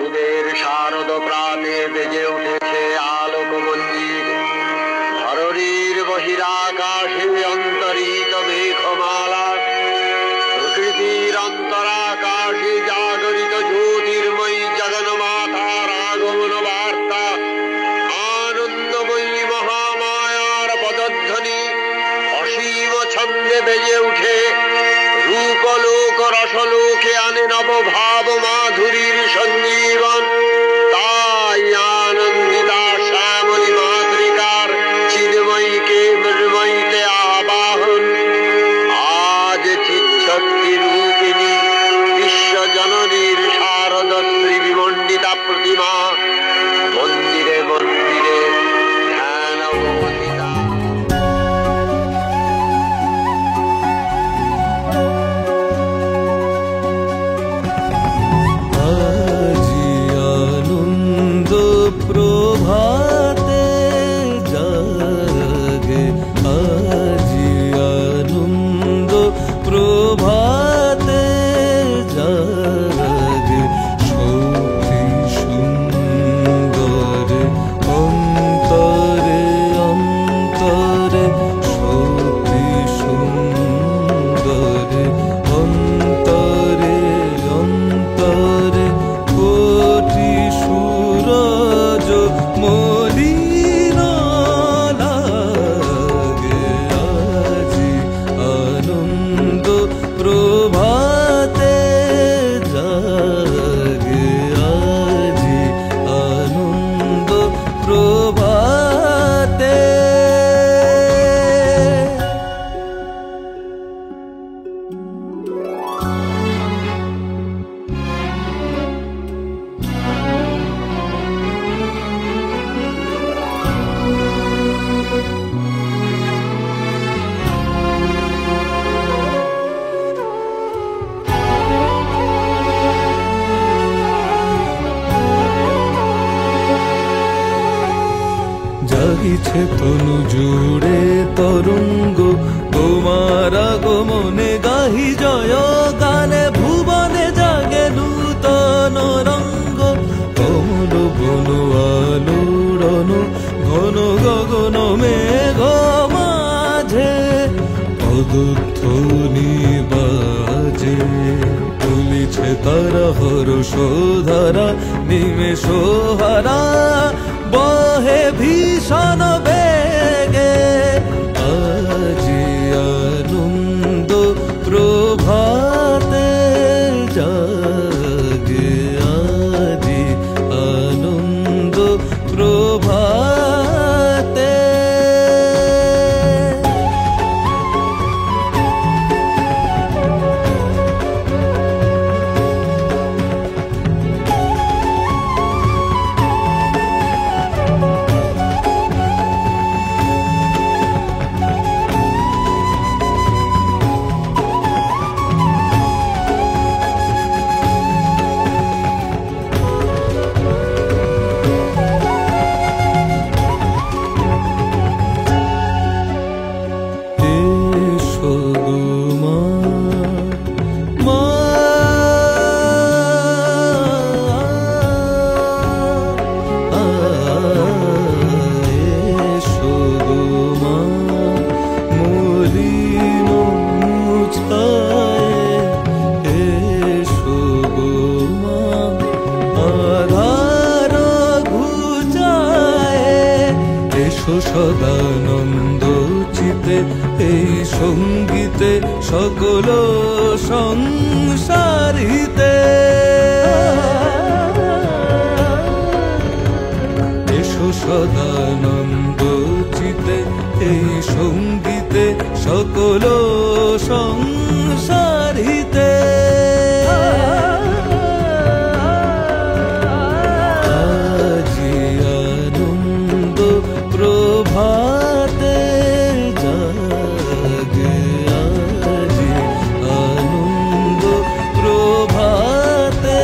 মধুদের শারদ প্রাতে বেজে উঠেছে আলোক মঞ্জির। ধরণীর বহিরাকাশে অন্তরিত মেঘমালা, প্রকৃতির অন্তরাকাশে জাগরিত জ্যোতির্ময়ী জগন্মাতার আগমন বার্তা। আনন্দময়ী মহামায়ার পদধ্বনি অসীম ছন্দে বেজে উঠে রূপলোক রসলোকে আনে নবভাব মাধুরীর সঞ্জীবন। তাই আনন্দিতা শ্যামলী মাতৃকার চিন্ময়ীকে মৃন্ময়ীতে আবাহন। আজ চিৎশক্তি রূপিণী বিশ্বজননীর শারদশ্রী বিমণ্ডিতা প্রতিমা মন্দিরে মন্দিরে ধ্যান অবস্থিতা। প্রভাতে জাগে আজি আনন্দ প্রভাতে জাগে সখী সুন্দর অন্তরে অন্তরে সখী সুন্দর অন্তরে অন্তরে কোটি সূরজ মলিন লাগে আজি আনন্দ প্রভাতে জাগে আজি আনন্দ প্রভাতে। জাগিছে তনু জুড়ে তরঙ্গ তোমার আগমনে গাহি জয় গানে ভুবনে জাগে নূতন রঙ্গ। কমল বন আলোড়ন ঘন গগন মেঘ মাঝে পদধ্বনি বাজে তুলিছে তারা হর্ষ ধারা নিমেষ হারা বহে ভীষণ বেগে আজি আনন্দ প্রভাতে জাগে আজি আনন্দ প্রভাতে। সদানন্দ চিতে এই সঙ্গীতে সকল সংসারিতে এসো সদানন্দ চিতে এই সঙ্গীতে সকল সংসারিতে। প্রভাতে জাগে আজি আনন্দ প্রভাতে।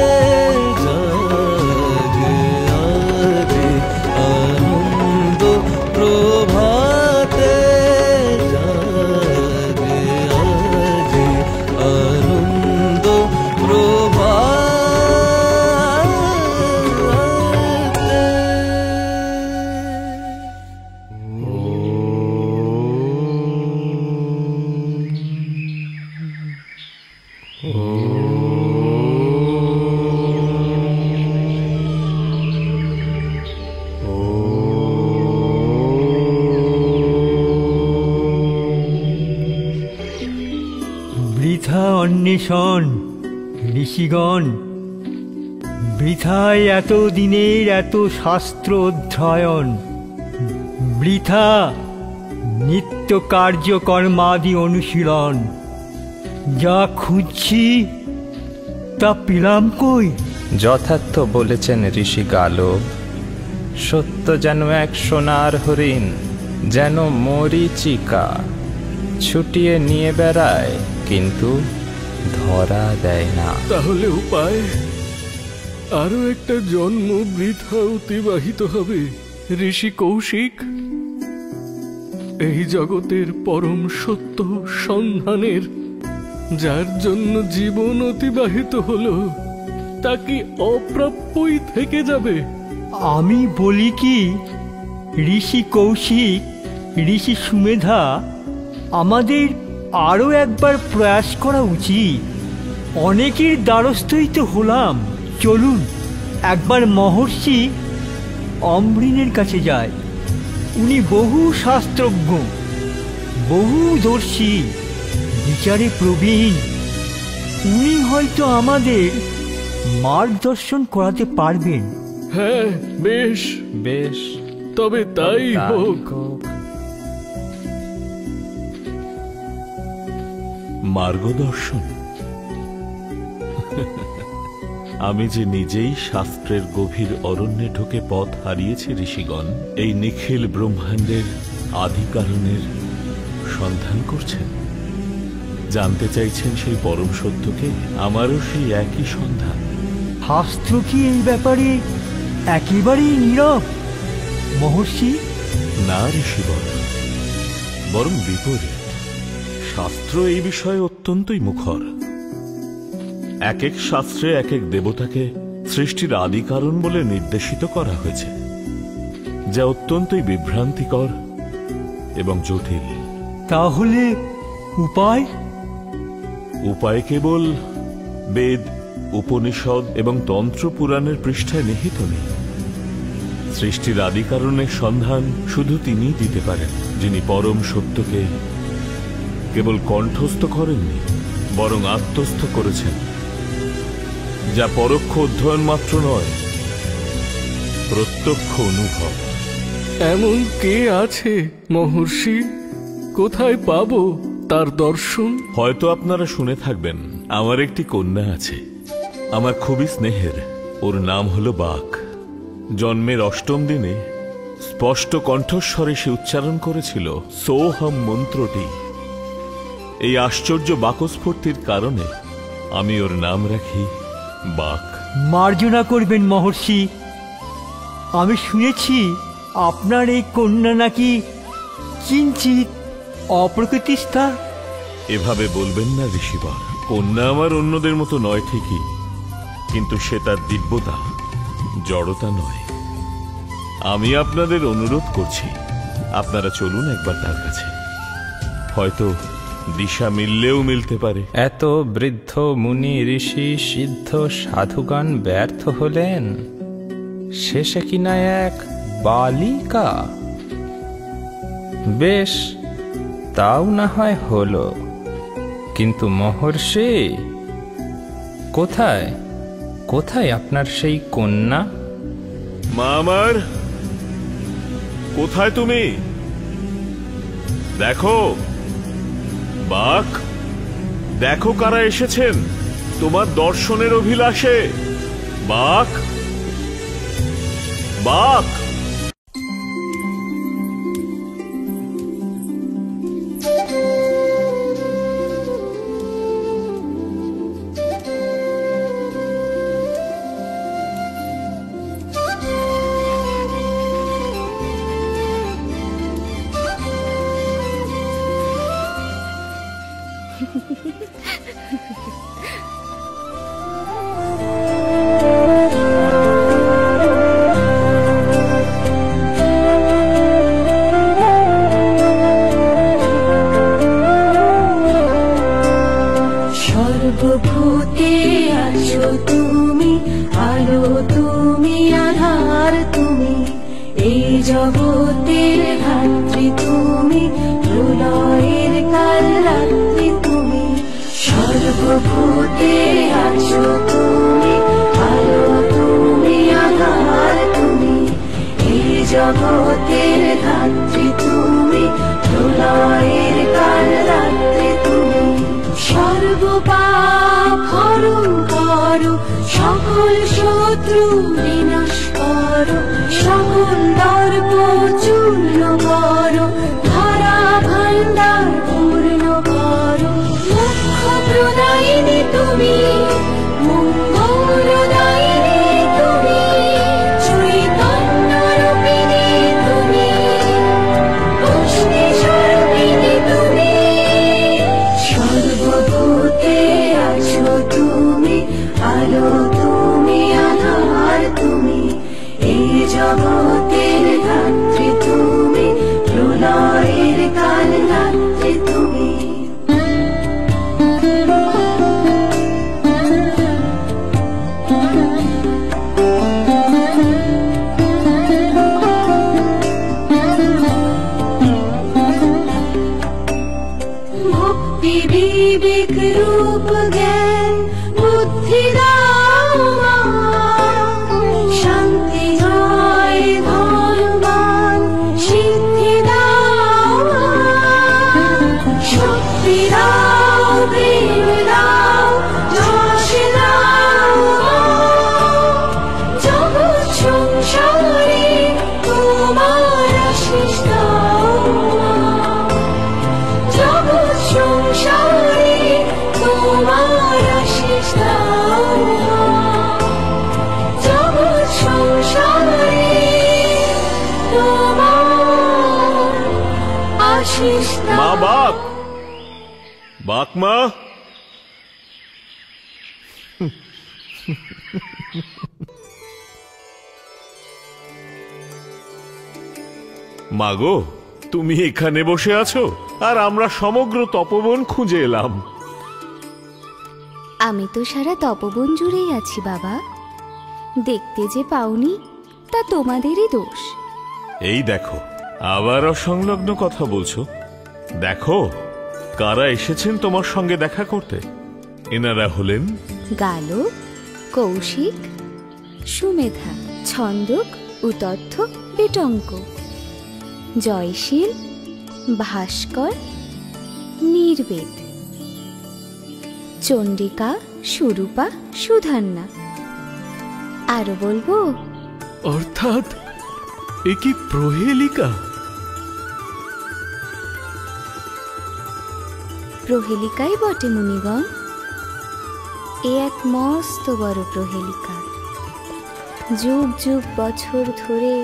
শুনে শোন ঋষিগণ, বৃথায় এত দিনের এত শাস্ত্র অধ্যয়ন, বৃথা নিত্য কার্যকর্মাদি অনুশীলন। যা খুঁজছি তা পেলাম কই? যথার্থ বলেছেন ঋষি গালব। সত্য যেন এক সোনার হরিণ, যেন মরীচিকা, ছুটিয়ে নিয়ে বেড়ায় কিন্তু ধরা দেয় না। তাহলে উপায়? আরো একটা জন্ম বৃথা অতিবাহিত হবে ঋষি কৌশিক। এই জগতের পরম সত্য সন্ধানের যার জন্য জীবন অতিবাহিত হলো, তা কি অপ্রাপ্যই থেকে যাবে? আমি বলি কি, ঋষি কৌশিক, ঋষি সুমেধা, আমাদের আরো একবার প্রয়াস করা উচিত। অনেকের দ্বারস্থই তো হলাম। চলুন একবার মহর্ষি অমৃণের কাছে যায়। উনি বহু শাস্ত্রজ্ঞ, বহুদর্শী, বিচারে প্রবীণ। উনি হয়তো আমাদের মার্গদর্শন করাতে পারবেন। হ্যাঁ, বেশ বেশ, তবে তাই হোক। মার্গদর্শন? আমি যে নিজেই শাস্ত্রের গভীর অরণ্যে ঢুকে পথ হারিয়েছি ঋষিগণ, এই নিখিল ব্রহ্মাণ্ডের আদি কারণের সন্ধান করছেন, জানতে চাইছেন সেই পরম সত্যকে। আমারও সেই একই সন্ধান। শাস্ত্র কি এই ব্যাপারে একেবারেই নীরব মহর্ষি? না ঋষিবর, বরং বিপরীত। শাস্ত্র এই বিষয়ে অত্যন্তই মুখর। এক এক শাস্ত্রে এক এক দেবতাকে সৃষ্টির আদি কারণ বলে নির্দেশিত করা হয়েছে, যা অত্যন্তই বিভ্রান্তিকর এবং জটিল। তাহলে উপায়? উপায় কেবল বেদ, উপনিষদ এবং তন্ত্র পুরাণের পৃষ্ঠায় নিহিত নেই। সৃষ্টির আদি কারণের সন্ধান শুধু তিনিই দিতে পারেন, যিনি পরম সত্যকে কেবল কণ্ঠস্থ করেননি, বরং আত্মস্থ করেছেন, যা পরোক্ষ অধ্যয়ন মাত্র নয়, প্রত্যক্ষ অনুভব। এমন কে আছে মহর্ষি? কোথায় পাবো তার দর্শন? হয়তো আপনারা শুনে থাকবেন, আমার একটি কন্যা আছে, আমার খুবই স্নেহের। ওর নাম হলো বাক। জন্মের অষ্টম দিনে স্পষ্ট কণ্ঠস্বরে সে উচ্চারণ করেছিল সোহম মন্ত্রটি। এই আশ্চর্য বাকস্ফূর্তির কারণে আমি ওর নাম রাখি বাক। মার্জনা করবেন মহর্ষি। আমি শুনেছি আপনার এই কন্যা নাকি কিঞ্চিৎ অপ্রকৃতিস্থা। এভাবে বলবেন না ঋষিবর। কন্যা আমার অন্যদের মতো নয় ঠিকই, কিন্তু সে তার দিব্যতা, জড়তা নয়। আমি আপনাদের অনুরোধ করছি, আপনারা চলুন একবার তার কাছে, হয়তো দিশা মিললেও মিলতে পারে। এত বৃদ্ধ মুনি ঋষি সিদ্ধ সাধুগণ ব্যর্থ হলেন, শেষে কিনা এক বালিকা? বেশ, তাও না হয় হলো, কিন্তু মহর্ষি, কোথায় কোথায় আপনার সেই কন্যা? মা আমার, কোথায় তুমি? দেখো বাক, দেখো কারা এসেছেন তোমার দর্শনের অভিলাষে। বাক, বাক। সর্বভূতে আছো তুমি, আলো তুমি, আধার তুমি, এই জগতের ধাত্রী তুমি, প্রলয়ের কাল রাত্রি তুমি। সর্বভূতে আছো তুমি, আলো তুমি, আধার তুমি, এই জগতের ধাত্রী তুমি, প্রলয়ের কাল রাত্রি তুমি। সর্বপাপ হরণ করো, সকল শত্রু বিনাশ করো, সকল দর্প চূর্ণ করো, ধরা ভাণ্ডার পূর্ণ করো। মুখ্য প্রদায়িনী তুমি, মঙ্গলদায়িনী তুমি, চৈতন্য রূপিণী তুমি, পুষ্টি স্বরূপিণী তুমি। সর্বভূতে আছো তুমি, আলো তুমি, আধার তুমি, এই জগতের ধাত্রী তুমি, প্রলয়ের কাল রাত্রি তুমি। ভক্তি বিবেক রূপ জ্ঞান বুদ্ধি দাও মা, শান্তি জয় ধনবান সিদ্ধি দাও মা। শক্তি দাও, প্রেম দাও, যশ দাও মা। জগৎ সংসারে তোমার আশিস দাও মা। জগৎ সংসারে তোমার আশিস দাও মা। জগৎ সংসারে তোমার আশিস মা দাও। বাক, বাক মা। মাগো, তুমি এখানে বসে আছো আর আমরা সমগ্র তপবন খুঁজে এলাম। আমি তো সারা তপবন জুড়েই আছি বাবা, দেখতে যে পাওনি তা তোমাদেরই দোষ। এই দেখো, আবার অসংলগ্ন কথা বলছো। দেখো কারা এসেছেন তোমার সঙ্গে দেখা করতে। এনারা হলেন গালক, কৌশিক, সুমেধা, ছন্দক, উতথ্য, বিটঙ্ক, জয়শীল, ভাস্কর, নির্বেদ, চণ্ডিকা, সুরূপা, সুধান্না। আরো বলবো? অর্থাৎ এ কি প্রহেলিকা? প্রহেলিকাই বটে মুনিগণ, এ এক মস্ত বড় প্রহেলিকা। যুগ যুগ বছর ধরে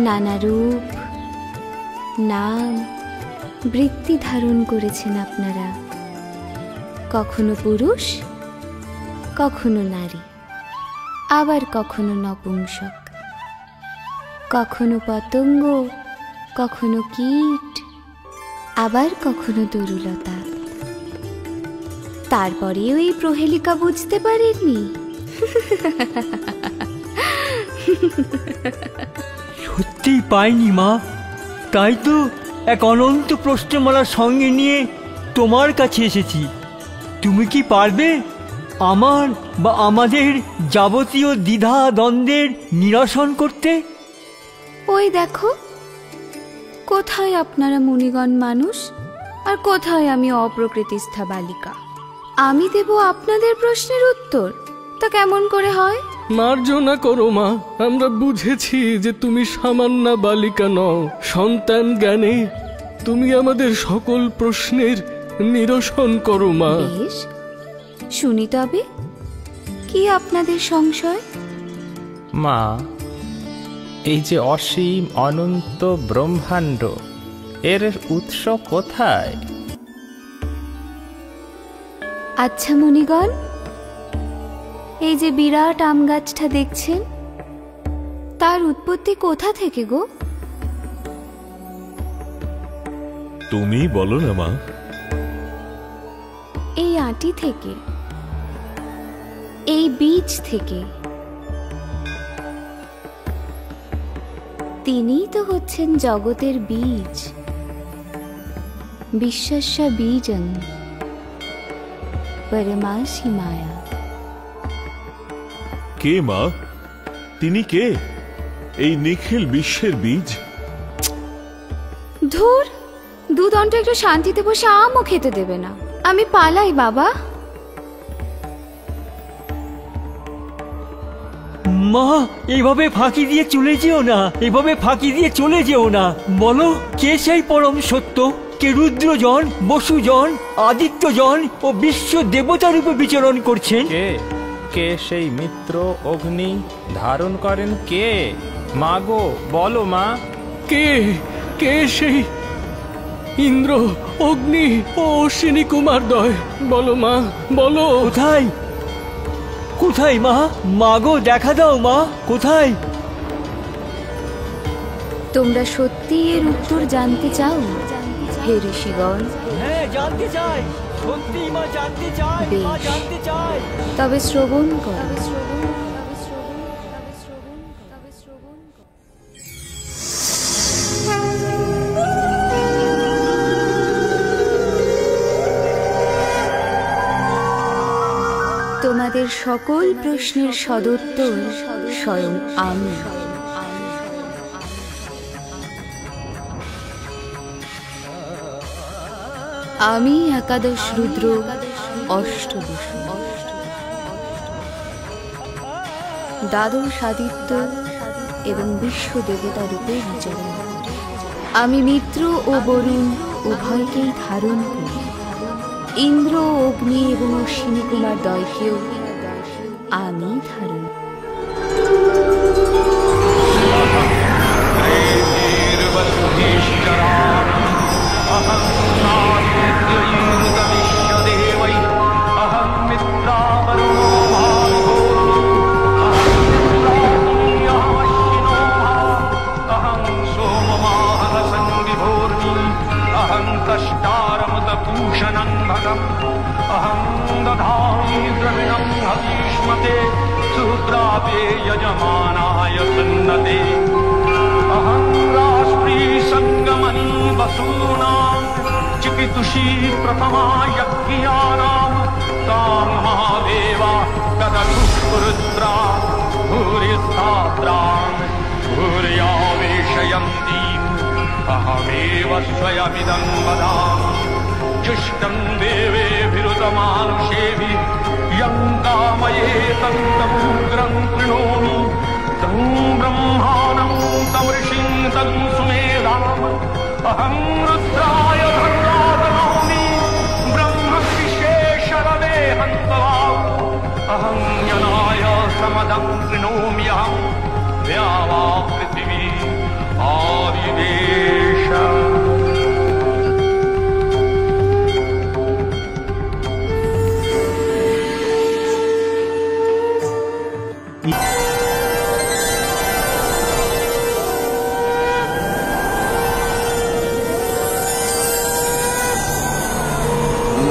নানা রূপ, নাম, বৃত্তি ধারণ করেছেন আপনারা। কখনো পুরুষ, কখনো নারী, আবার কখনো নপুংসক, কখনো পতঙ্গ, কখনো কীট, আবার কখনো তরুলতা। তারপরেও এই প্রহেলিকা বুঝতে পারেননি? সত্যিই পাইনি মা, তাই তো এক অনন্ত প্রশ্নমালার সঙ্গে নিয়ে তোমার কাছে এসেছি। তুমি কি পারবে আমার বা আমাদের যাবতীয় দ্বিধা দ্বন্দ্বের নিরসন করতে? ওই দেখো, কোথায় আপনারা মুনিগণ মানুষ আর কোথায় আমি অপ্রকৃতিস্থা বালিকা। আমি দেব আপনাদের প্রশ্নের উত্তর, তা কেমন করে হয়? মার্জনা করো মা, আমরা বুঝেছি যে তুমি সামান্য বালিকা নও। সন্তান জ্ঞানে তুমি আমাদের সকল প্রশ্নের নিরসন করো মা। বেশ, শুনি তবে, কি আপনাদের সংশয়? মা, এই যে অসীম অনন্ত ব্রহ্মাণ্ড, এর উৎস কোথায়? আচ্ছা মুনিগণ, এই যে বিরাট আম গাছটা দেখছেন, তার উৎপত্তি কোথা থেকে গো? তুমি বলো না মা। এই আঁটি থেকে, এই বীজ থেকে। তিনিই তো হচ্ছেন জগতের বীজ। বিশ্বস্য বীজং, परमासी माया। কে মা? তিনি কে? এই নিখিল বিশ্বের বীজ? ধুর, দুদণ্ড একটু শান্তিতে বসে আমও খেতে দেবে না। আমি পালাই বাবা। মা, এইভাবে ফাঁকি দিয়ে চলে যেও না, এভাবে ফাঁকি দিয়ে চলে যেও না। বলো, কে সেই পরম সত্য? কে রুদ্রজন, বসুজন, আদিত্যজন ও বিশ্ব দেবতা রূপে বিচরণ করছেন? কে কে সেই মিত্র অগ্নি ধারণ করেন? কে? মা গো, বলো মা। কে কে সেই ইন্দ্র, অগ্নি ও অশ্বিনী কুমারদ্বয়? বলো মা, বলো। কোথায় কোথায় মা? মাগো, দেখা দাও মা, কোথায়? তোমরা সত্যি এর উত্তর জানতে চাও হে ঋষিগণ? হ্যাঁ, জানতে চাই, সত্যি মা, জানতে চাই, মা, বেশ। জানতে চাই। তবে শ্রবণ করো। তোমাদের সকল প্রশ্নের সদুত্তর স্বয়ং আমি। আমি একাদশ রুদ্র, অষ্টবসু, দ্বাদশ আদিত্য এবং বিশ্ব দেবতা রূপে বিচরণ করি। আমি মিত্র ও বরুণ উভয়কেই ধারণ করি। ইন্দ্র, অগ্নি এবং অশ্বিনী কুমার দ্বয়কেও আমি ধারণ করি। यजमानाय सन्नते अहं राष्ट्री संगमनी वसूनां चिकितुषी प्रथमा यज्ञानां तां महादेवा ददतु रुद्रा भूरिस्थात्रां भूर्यावेशयन्तीं अहमेव स्वयमिदं वदामि जुष्टं देवेभिरुतमानुषेभिः यं कामये तं तमुग्रं कृणोमि तं ब्रह्माणं तं ऋषिं तं सुमेधाम् अहं रुद्राय धर्मादनोमि ब्रह्म विशेषरवे हन्तवाम् अहं यनाय समदं कृणोम्यहं द्यावा पृथिवी आदिदेश।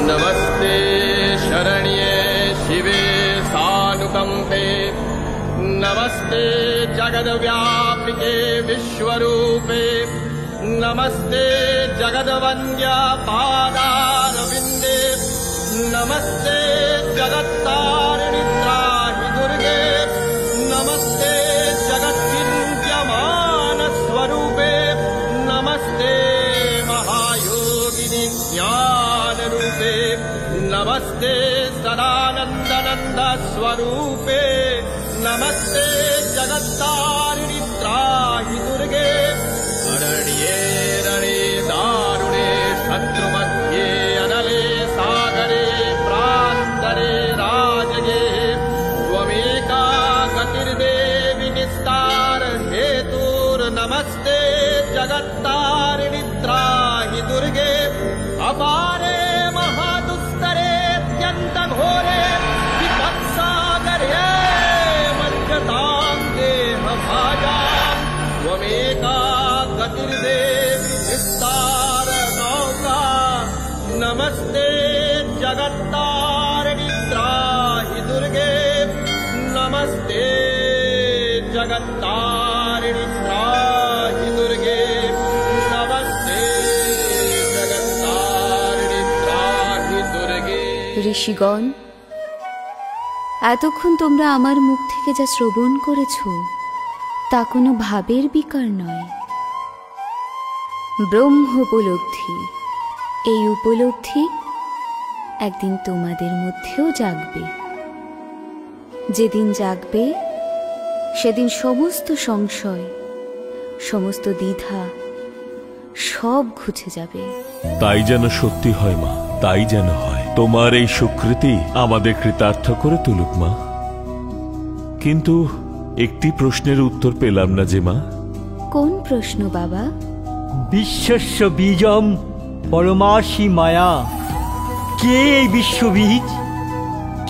नमस्ते शरण्ये शिवे सानुकंपे, नमस्ते जगद्व्यापिके विश्वरूपे, नमस्ते जगद्वन्द्या पादारविन्दे, नमस्ते जगत्तारिणि त्राहि दुर्गे, नमस्ते जगद्विद्यमानस्वरूपे, नमस्ते महायोगिनि ज्ञानरूपे, नमस्ते सदानन्दनन्द स्वरूपे, नमस्ते जगत्तारिणि त्राहि दुर्गे। अरण्ये रणे दारुणे शत्रुमध्ये अनले सागरे प्रान्तरे राजगे, त्वमेका गतिर्देवि निस्तार हेतुर्नमस्ते जगत्तारिणि त्राहि दुर्गे। अपारे महादुस्तरे अत्यन्तघोरे विपत्सागरे मज्जतां देहभाजां, त्वमेका गतिर्देवि विस्तार नौका, नमस्ते जगत्तारिणि त्राहि दुर्गे, नमस्ते जगत्तारिणि त्राहि दुर्गे, नमस्ते जगत्तारिणि त्राहि दुर्गे। ঋষিগণ, এতক্ষণ তোমরা আমার মুখ থেকে যা শ্রবণ করেছ তা কোনো ভাবের বিকার নয়, ব্রহ্ম উপলব্ধি। এই উপলব্ধি একদিন তোমাদের মধ্যেও জাগবে। যেদিন জাগবে সেদিন সমস্ত সংশয়, সমস্ত দ্বিধা সব ঘুচে যাবে। তাই যেন সত্যি হয় মা, তাই যেন হয়। তোমার এই সুকৃতি আমাদের কৃতার্থ করে তুলুক মা। কিন্তু একটি প্রশ্নের উত্তর পেলাম না যে মা। কোন প্রশ্ন বাবা? বিশ্বস্য বীজম পরমাসি মায়া। কে এই বিশ্ববীজ?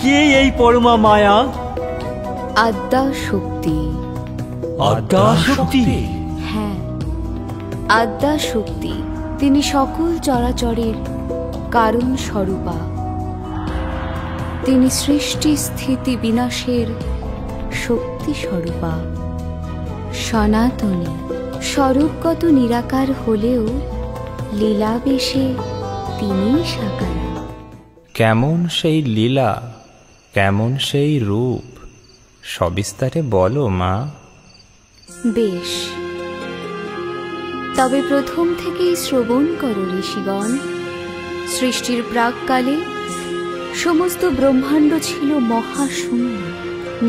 কে এই পরমা মায়া? আদ্যা শক্তি। আদ্যা শক্তি? হ্যাঁ, আদ্যা শক্তি। তিনি সকল চরাচরের কারণ স্বরূপা। তিনি সৃষ্টি স্থিতি বিনাশের শক্তি স্বরূপা। সনাতনী, স্বরূপগত নিরাকার হলেও লীলাবেশে তিনি সাকার। কেমন সেই লীলা, কেমন সেই রূপ, সবিস্তারে বলো মা। বেশ, তবে প্রথম থেকেই শ্রবণ করো ঋষিগণ। সৃষ্টির প্রাককালে সমস্ত ব্রহ্মাণ্ড ছিল মহাশূন্য।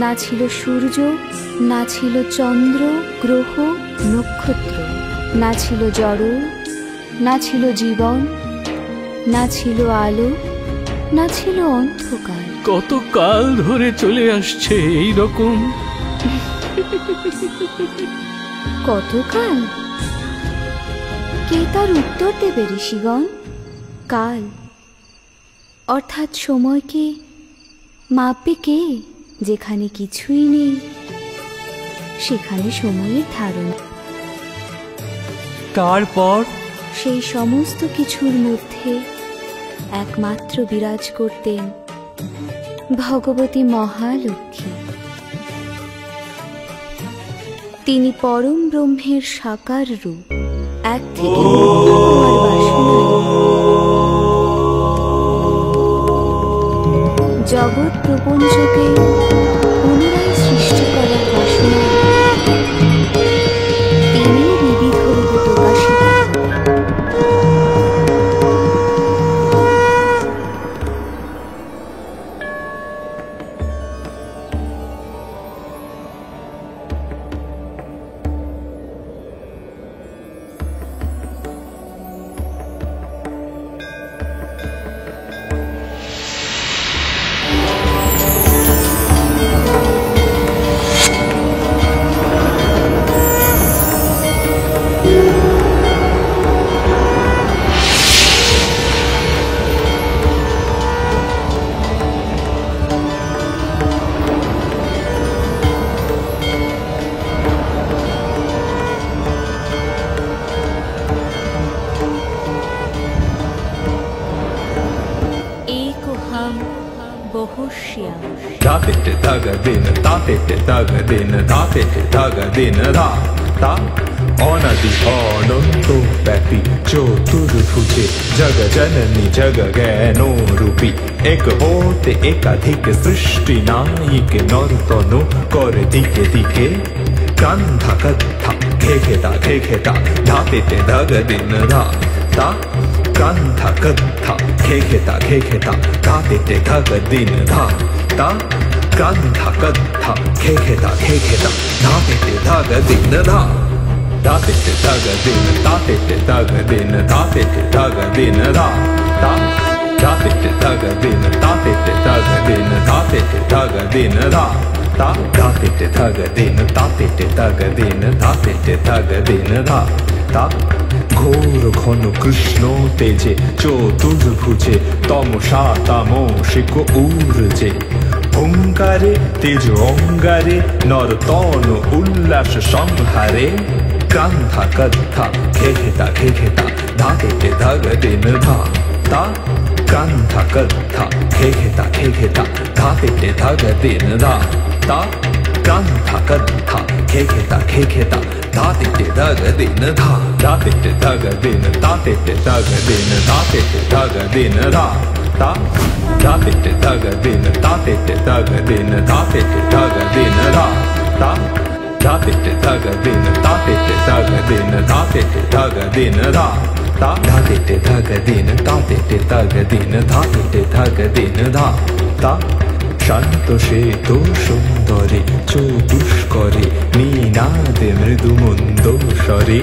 না ছিল সূর্য, না ছিল চন্দ্র, গ্রহ, নক্ষত্র, না ছিল জড়, না ছিল জীবন, না ছিল আলো, না ছিল অন্ধকার। কত কাল ধরে চলে আসছে এই রকম? কতকাল? কে তার উত্তর দেবে ঋষিগণ? কাল অর্থাৎ সময়কে মাপবে কে? যেখানে কিছুই নেই সেখানে সময়ের ধারণা। তারপর সেই সমস্ত কিছুর মধ্যে একমাত্র বিরাজ করতেন ভগবতী মহালক্ষ্মী। তিনি পরম ব্রহ্মের সাকার রূপ। এক থেকে তোমার বাসনায় জগৎ প্রপঞ্চকে পুনরায় সৃষ্টি করার বাসনায় তিনি বিবিধ রূপে প্রকাশিত। Date daga din, date daga din, date daga din, da da. অনাদি অনন্ত ব্যাপী চতুর্ভুজে জগ জননী জগ জ্ঞান রূপী এক হতে একাধিক সৃষ্টি নায়িক নর্তন করে দিকে দিকে কান্ধা কথা খেখেতা খেখেতা ধাতেতে দাগ দিন ধা তা কান্ধা কথা খেখেতা খেখেতা ধাতেতে দাগ দিন ধা তা কান্ধা কথা খেখেতা খেখেতা ধাতেতে দাগ দিন ধা Date daga din, date daga din, date daga din, da da. Date daga din, date daga din, date daga din, da da. Date daga din, date daga din, date daga din, da da. ঘোর ঘন কৃষ্ণ তেজে চতুর্ভুজে তমসা তামসিক ঊর্জে ওঙ্কারে তেজ অঙ্গারে নরতন উল্লাস সংহারে কান্ধা কথা খেখেতা খেখেতা ধাতেতে দাগ দিন ধা তা কান্ধা কথা খেখেতা খেখেতা ধাতেতে দাগ দিন ধা তা কান্ধা কথা খেখেতা খেখেতা ধাতেতে দাগ দিন ধা ধাতেতে দাগ দিন তাতেতে দাগ দিন ধাতেতে দাগ দিন ধা ता धा ते ते धा गा दिन ता ते ते धा गा दिन धा ते ते धा गा दिन धा ता धा ते ते धा गा दिन ता ते ते धा गा दिन धा ते ते धा गा दिन धा ता धा ते ते धा गा दिन ता ते ते धा गा दिन धा ते ते धा गा दिन धा ता শান্ত শ্বেত সুন্দরে চতুষ্করে নীনাদে মৃদু মন্দ স্বরে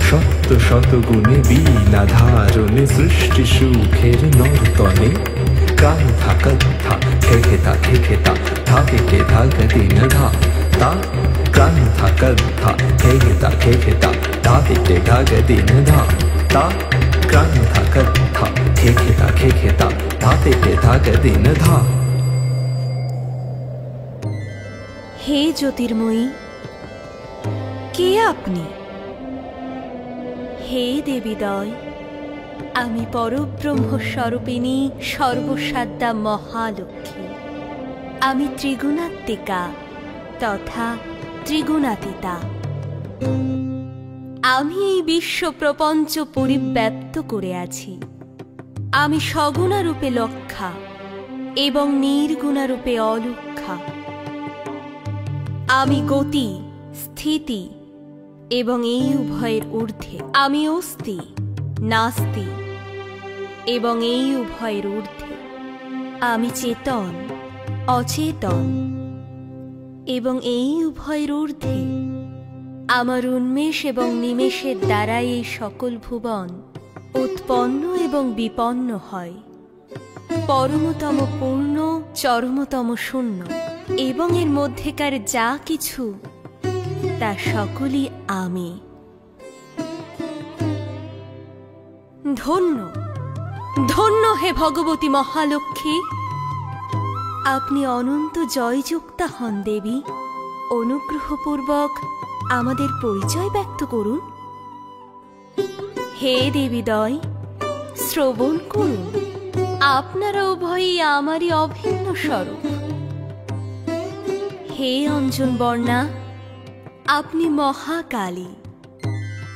সত্য শত গুণে বীণা ধারণে সৃষ্টি সুখের নর্তনে কান থাকা থা খেখেতা খেখেতা থাকে থাকা দিন ধা তা কান থাকা থা খেখেতা খেখেতা থাকে থাকা দিন ধা তা কান থাকা থা খেখেতা খেখেতা থাকে থাকা দিন ধা। হে জ্যোতির্ময়ী, কে আপনি? হে দেবীদয়, আমি পরব্রহ্ম স্বরূপিণী সর্বসাদ্যা মহালক্ষ্মী। আমি ত্রিগুণাত্মিকা তথা ত্রিগুণাতীতা। আমি এই বিশ্ব প্রপঞ্চ পরিব্যাপ্ত করে আছি। আমি সগুণারূপে লক্ষ্মা এবং নির্গুণারূপে অলক্ষ্মা। আমি গতি, স্থিতি এবং এই উভয়ের ঊর্ধ্বে। আমি অস্তি, নাস্তি এবং এই উভয়ের ঊর্ধ্বে। আমি চেতন, অচেতন এবং এই উভয়ের ঊর্ধ্বে। আমার উন্মেষ এবং নিমেষের দ্বারাই এই সকল ভুবন উৎপন্ন এবং বিপন্ন হয়। পরমতম পূর্ণ, চরমতম শূন্য এবং এর মধ্যেকার যা কিছু তা সকলই আমি। ধন্য ধন্য হে ভগবতী মহালক্ষ্মী, আপনি অনন্ত জয়যুক্তা হন দেবী। অনুগ্রহপূর্বক আমাদের পরিচয় ব্যক্ত করুন। হে দেবীদয়, শ্রবণ করুন। আপনারা উভয়ই আমারই অভিন্ন স্বরূপ। হে অঞ্জন বর্ণা, আপনি মহাকালী।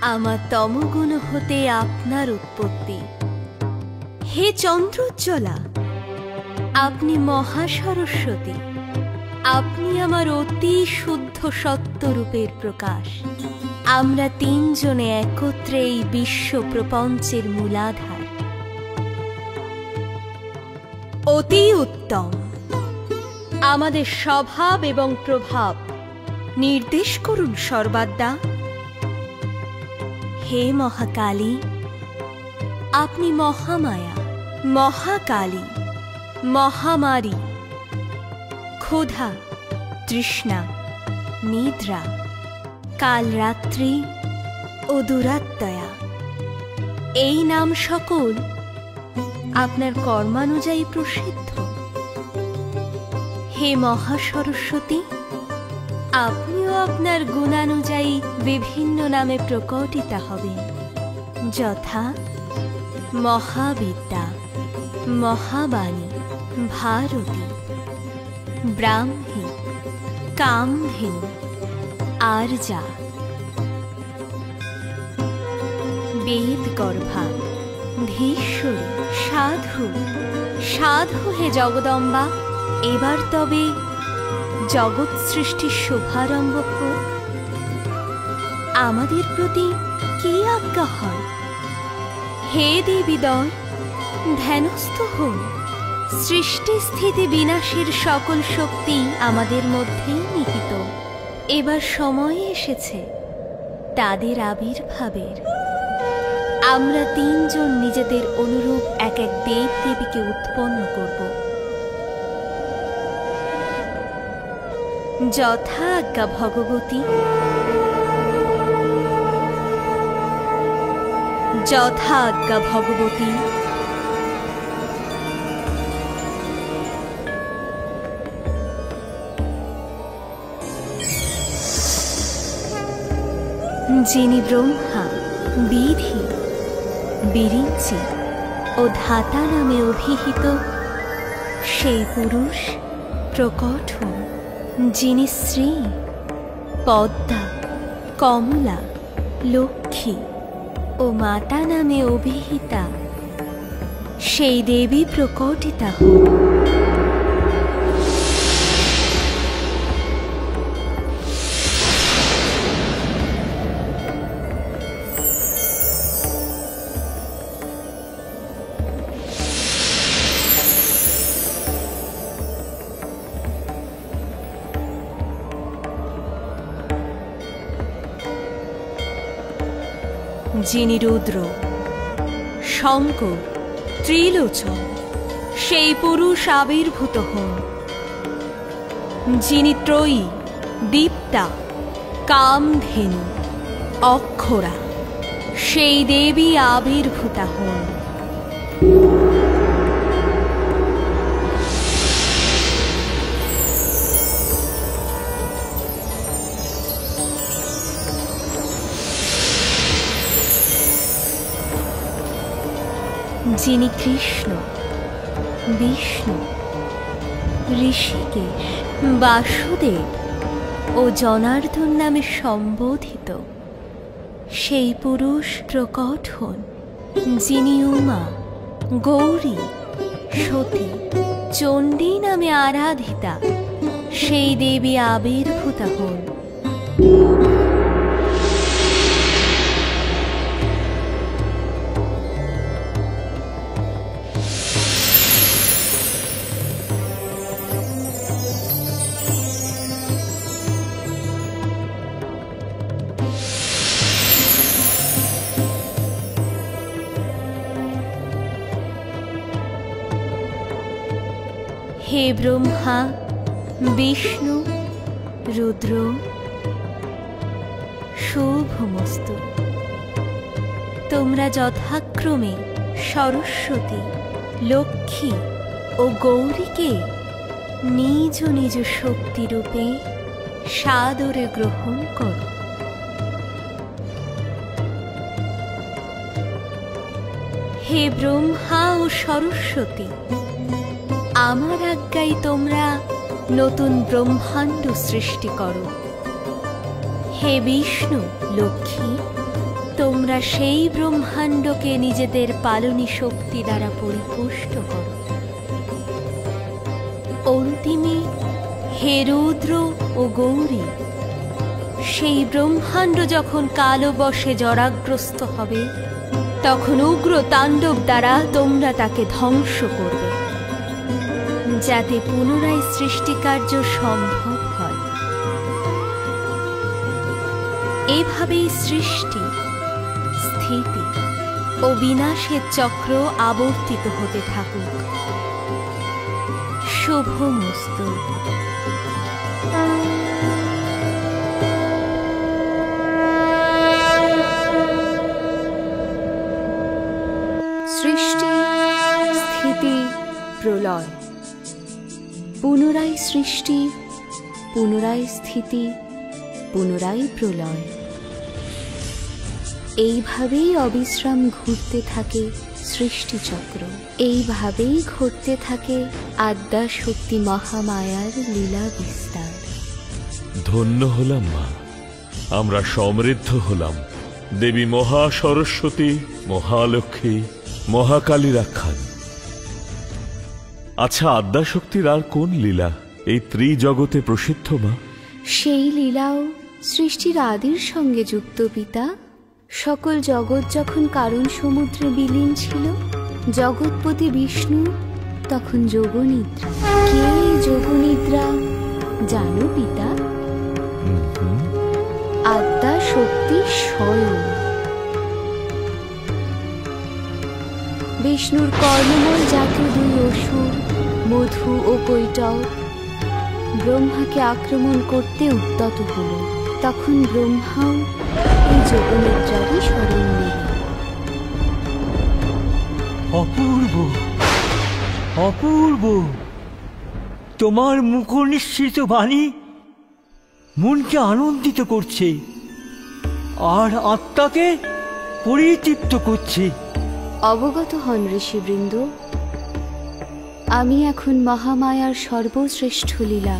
আমার তমগুণ হতে আপনার উৎপত্তি। হে চন্দ্রোজ্জ্বলা, আপনি মহাসরস্বতী। আপনি আমার অতি শুদ্ধ সত্যরূপের প্রকাশ। আমরা তিনজনে একত্রে এই বিশ্ব প্রপঞ্চের মূলাধার। অতি উত্তম। আমাদের স্বভাব এবং প্রভাব নির্দেশ করুন সর্বাদ্যা। হে মহাকালী, আপনি মহামায়া, মহাকালী, মহামারী, ক্ষুধা, তৃষ্ণা, নিদ্রা, কালরাত্রি ও দুরাত্ময়া। এই নাম সকল আপনার কর্মানুযায়ী প্রসিদ্ধ। হে মহাসরস্বতী, আপনিও আপনার গুণানুযায়ী বিভিন্ন নামে প্রকটিতা হবেন, যথা মহাবিদ্যা, মহাবাণী, ভারতী, ব্রাহ্মী, কামধেনু, আর্যা, বেদগর্ভা, ধীশ্বরী, সাধু। সাধু হে জগদম্বা, এবার তবে জগৎ সৃষ্টির শুভারম্ভ হোক। আমাদের প্রতি কি আজ্ঞা হয়? হে দেবীদয়, ধ্যানস্থ হন। সৃষ্টি স্থিতি বিনাশের সকল শক্তি আমাদের মধ্যেই নিহিত। এবার সময় এসেছে তাদের আবির্ভাবের। আমরা তিনজন নিজেদের অনুরূপ এক এক দেব দেবীকে উৎপন্ন করব। যথা আজ্ঞা ভগবতী। যথা আজ্ঞা ভগবতী। যিনি ব্রহ্মা, বিধি, বিরিঞ্চি ও ধাতা নামে অভিহিত, সেই পুরুষ প্রকট হন। যিনি শ্রী, পদ্মা, কমলা, লক্ষ্মী ও মাতা নামে অভিহিতা, সেই দেবী প্রকটিতা হন। যিনি রুদ্র, শঙ্কর, ত্রিলোচন, সেই পুরুষ আবির্ভূত হন। যিনি ত্রয়ী, দীপ্তা, কামধেনু, অক্ষরা, সেই দেবী আবির্ভূতা হন। যিনি কৃষ্ণ, বিষ্ণু, ঋষিকেশ, বাসুদেব ও জনার্দন নামে সম্বোধিত সেই পুরুষ প্রকট হন। যিনি উমা, গৌরী, সতী, চণ্ডী নামে আরাধিতা সেই দেবী আবির্ভূতা হন। হে ব্রহ্মা, বিষ্ণু, রুদ্র, শুভমস্তু। তোমরা যথাক্রমে সরস্বতী, লক্ষ্মী ও গৌরীকে নিজ নিজ শক্তিরূপে সাদরে গ্রহণ করো। হে ব্রহ্মা ও সরস্বতী, আমার আজ্ঞায় তোমরা নতুন ব্রহ্মাণ্ড সৃষ্টি করো। হে বিষ্ণু, লক্ষ্মী, তোমরা সেই ব্রহ্মাণ্ডকে নিজেদের পালনী শক্তি দ্বারা পরিপুষ্ট করো। অন্তিমে হে রুদ্র ও গৌরী, সেই ব্রহ্মাণ্ড যখন কালবশে জরাগ্রস্ত হবে তখন উগ্র তাণ্ডব দ্বারা তোমরা তাকে ধ্বংস করবে, যাতে পুনরায় সৃষ্টিকার্য সম্ভব হয়। এভাবেই সৃষ্টি, স্থিতি ও বিনাশের চক্র আবর্তিত হতে থাকুক। শুভমস্তু। সৃষ্টি, স্থিতি, প্রলয়, পুনরায় সৃষ্টি, পুনরায় স্থিতি, পুনরায় প্রলয়। এইভাবেই অবিশ্রাম ঘুরতে থাকে সৃষ্টিচক্র। এইভাবেই ঘটতে থাকে আদ্যা শক্তি মহামায়ার লীলা বিস্তার। ধন্য হলাম মা, আমরা সমৃদ্ধ হলাম দেবী মহা সরস্বতী, মহালক্ষ্মী, মহাকালীর আখ্যান। আচ্ছা, আদ্যাশক্তির আর কোন লীলা এই ত্রিজগতে প্রসিদ্ধ মা? সেই লীলাও সৃষ্টির আদির সঙ্গে যুক্ত পিতা। সকল জগৎ যখন কারণ সমুদ্রে বিলীন ছিল, জগৎপতি বিষ্ণু তখন যোগনিদ্রা। কে এই যোগনিদ্রা জানো পিতা? আদ্যা শক্তি স্বয়ং। বিষ্ণুর কর্ণময় জাতীয় দুই অসুর মধু ও কৈটব ব্রহ্মাকে আক্রমণ করতে উদ্যত হল। তখন ব্রহ্মাও এই যোগনিদ্রারই স্মরণ নিলেন। অপূর্ব, অপূর্ব! তোমার মুখনিঃসৃত বাণী মনকে আনন্দিত করছে আর আত্মাকে পরিতৃপ্ত করছে। অবগত হন ঋষিবৃন্দ, আমি এখন মহামায়ার সর্বশ্রেষ্ঠ লীলা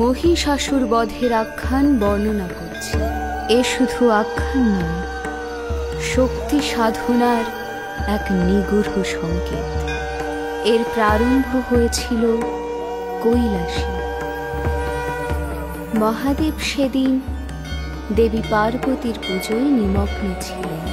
মহিষাসুর বধের আখ্যান বর্ণনা করছি। এ শুধু আখ্যান নয়, শক্তি সাধনার এক নিগূঢ় সংকেত। এর প্রারম্ভ হয়েছিল কৈলাসে। মহাদেব সেদিন দেবী পার্বতীর পুজোয় নিমগ্ন ছিলেন।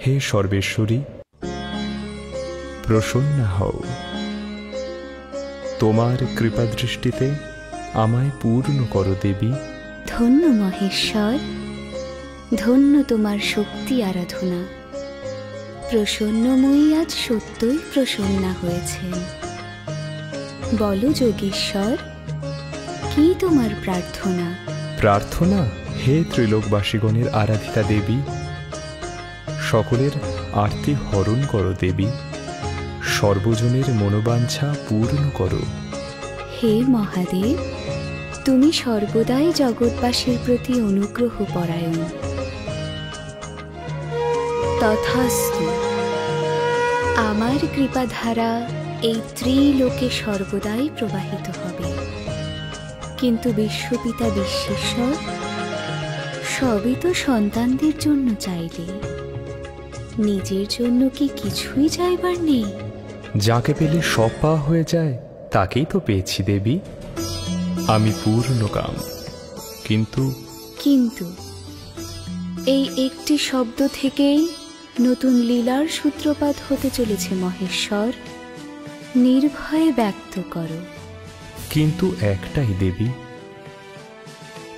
হে সর্বেশ্বরী, প্রসন্ন হও। তোমার কৃপা দৃষ্টিতে আমায় পূর্ণ করো দেবী। ধন্য মহেশ্বর, ধন্য তোমার শক্তি আরাধনা। প্রসন্নময়ী আজ সত্যই প্রসন্না হয়েছেন। বলো যোগীশ্বর, কি তোমার প্রার্থনা? প্রার্থনা, হে ত্রিলোকবাসীগণের আরাধিতা দেবী, সকলের আরতি হরণ করো দেবী, সর্বজনের মনোবাঞ্ছা পূর্ণ করো। হে মহাদেব, তুমি সর্বদাই জগৎবাসীর প্রতি অনুগ্রহ পরায়ণ। তথাস্তু। আমার কৃপাধারা এই ত্রিলোকে সর্বদাই প্রবাহিত হবে। কিন্তু বিশ্বপিতা বিশ্বেশ্বর সবই তো সন্তানদের জন্য চাইলে, নিজের জন্য কি কিছুই চাইবার নেই? যাকে পেলে সব পাওয়া হয়ে যায় তাকেই তো পেয়েছি দেবী। আমি পূর্ণকাম, কিন্তু কিন্তু এই একটি শব্দ থেকেই নতুন লীলার সূত্রপাত হতে চলেছে মহেশ্বর। নির্ভয়ে ব্যক্ত করো। কিন্তু একটাই দেবী,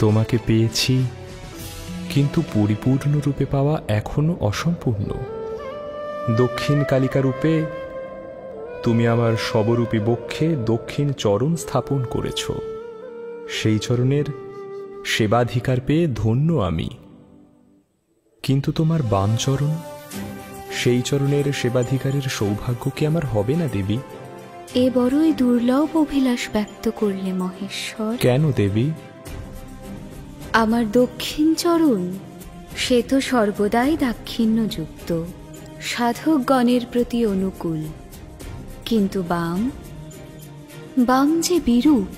তোমাকে পেয়েছি, কিন্তু পরিপূর্ণ রূপে পাওয়া এখনো অসম্পূর্ণ। দক্ষিণ কালিকা রূপে তুমি আমার সবরূপী বক্ষে দক্ষিণ চরণ স্থাপন করেছ। সেই চরণের সেবাধিকার পেয়ে ধন্য আমি। কিন্তু তোমার বাম চরণ, সেই চরণের সেবাধিকারের সৌভাগ্য কি আমার হবে না দেবী? এ বড়ই দুর্লভ অভিলাষ ব্যক্ত করলে মহেশ্বর। কেন দেবী? আমার দক্ষিণ চরণ সে তো সর্বদাই দাক্ষিণ্যযুক্ত, সাধকগণের প্রতি অনুকূল। কিন্তু বাম যে বিরূপ,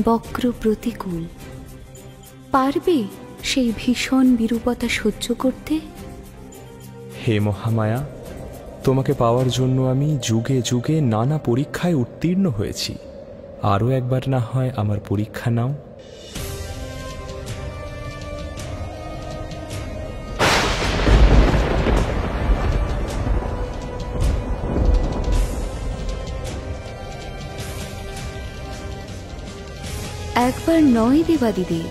বক্র প্রতিকূল। পারবে সেই ভীষণ বিরূপতা সহ্য করতে? হে মহামায়া, তোমাকে পাওয়ার জন্য আমি যুগে যুগে নানা পরীক্ষায় উত্তীর্ণ হয়েছি। আরও একবার না হয় আমার পরীক্ষা নাও। একবার নয় দেবাদিদেব,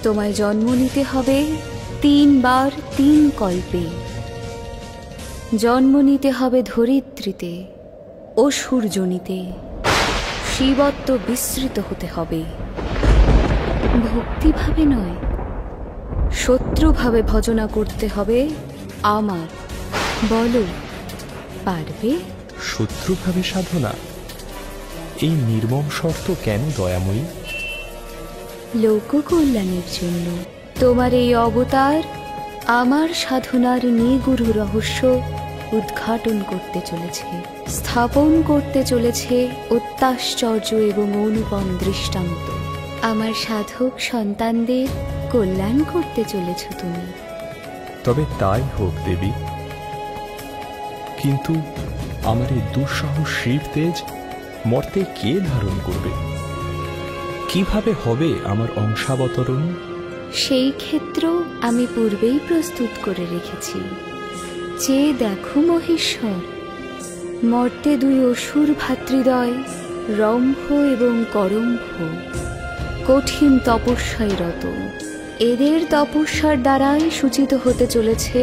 তোমায় জন্ম নিতে হবে 3 বার 3 কল্পে। জন্ম নিতে হবে ধরিত্রীতে, অসুরজনিতে। শিবত্ব বিস্তৃত হতে হবে। ভক্তিভাবে নয়, শত্রুভাবে ভজনা করতে হবে আমার। বলো, পারবে? শত্রুভাবে সাধনা? এই নির্মম শর্ত কেন দয়াময়ী? লোককল্যাণের জন্য। তোমার এই অবতার আমার সাধনার নিগুড় রহস্য উদ্ঘাটন করতে চলেছে, স্থাপন করতে চলেছে অত্যাশ্চর্য এবং অনুপম দৃষ্টান্ত। আমার সাধক সন্তানদের কল্যাণ করতে চলেছ তুমি। তবে তাই হোক দেবী, কিন্তু আমার এই দুঃসহ শিব তেজ মর্তে কে ধারণ করবে? কিভাবে হবে আমার অংশাবতরণ? সেই ক্ষেত্র আমি পূর্বেই প্রস্তুত করে রেখেছি। যে দেখো মহেশ্বর, মর্তে দুই অসুর ভাতৃদ্বয় রম্ভ এবং করম্ভ কঠিন তপস্যায় রত। এদের তপস্যার দ্বারাই সূচিত হতে চলেছে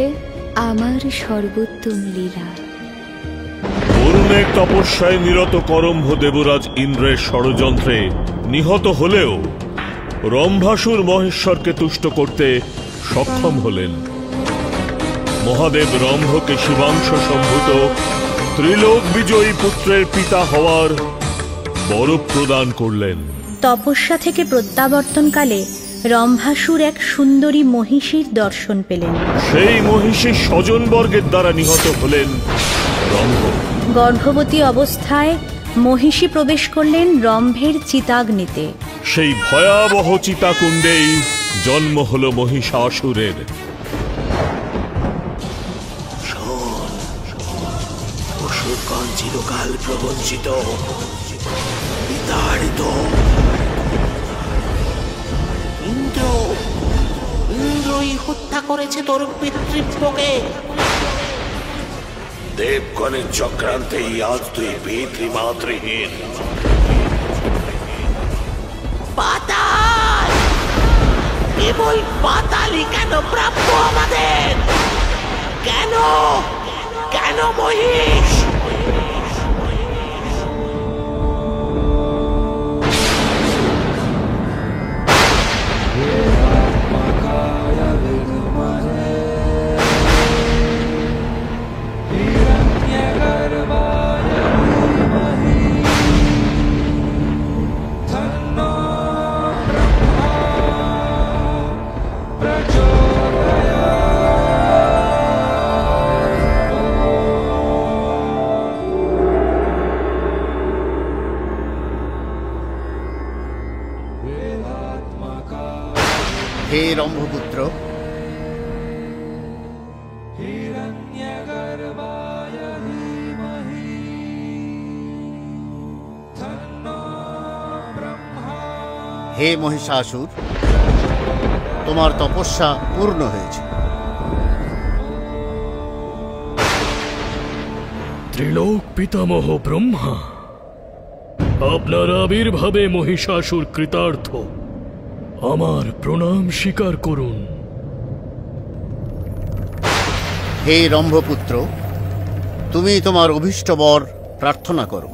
আমার সর্বোত্তম লীলা। বরুণের তপস্যায় নিরত করম্ভ দেবরাজ ইন্দ্রের ষড়যন্ত্রে নিহত হলেও রম্ভাসুর মহেশ্বরকে তুষ্ট করতে সক্ষম হলেন। মহাদেব রম্ভকে শিবাংশ সম্ভূত ত্রিলোক বিজয়ী পুত্রের পিতা হওয়ার বর প্রদান করলেন। তপস্যা থেকে প্রত্যাবর্তনকালে রম্ভাসুর এক সুন্দরী মহিষীর দর্শন পেলেন। সেই মহিষী স্বজনবর্গের দ্বারা নিহত হলেন রম্ভ। গর্ভবতী অবস্থায় মহিষী প্রবেশ করলেন রম্ভের চিতাগ্নিতে। সেই ভয়াবহ চিতাকুণ্ডেই জন্ম হল মহিষাসুরের। অসুরগণ চিরকাল প্রবঞ্চিত, বিতাড়িত। ইন্দ্রই হত্যা করেছে তোর পিতৃব্যকে। দেবগণের চক্রান্তেই আজ তুই পিতৃমাতৃহীন। পাতাল, কেবল পাতালই কেন প্রাপ্য আমাদের? কেন কেন মহিষ? হে রম্ভপুত্র, হে মহিষাসুর, তোমার তপস্যা পূর্ণ হয়েছে। ত্রিলোক পিতামহ ব্রহ্মা, আপনার আবির্ভাবে মহিষাসুর কৃতার্থ। আমার প্রণাম স্বীকার করুন। হে রম্ভপুত্র, তুমি তোমার অভীষ্ট বর প্রার্থনা করো।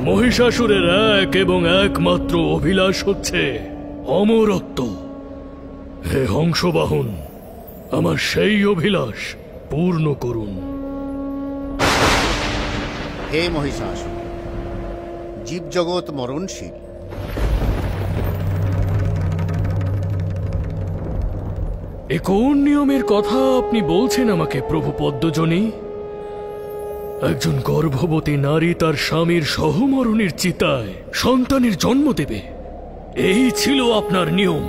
মহিষাসুরের এক এবং একমাত্র অভিলাষ হচ্ছে অমরত্ব। হে হংসবাহন, আমার সেই অভিলাষ পূর্ণ করুন। হে মহিষাসুর, জীবজগৎ মরণশীল। এ কোন নিয়মের কথা আপনি বলছেন আমাকে প্রভু পদ্মজনী? একজন গর্ভবতী নারী তার স্বামীর সহমরণের চিতায় সন্তানের জন্ম দেবে, এই ছিল আপনার নিয়ম।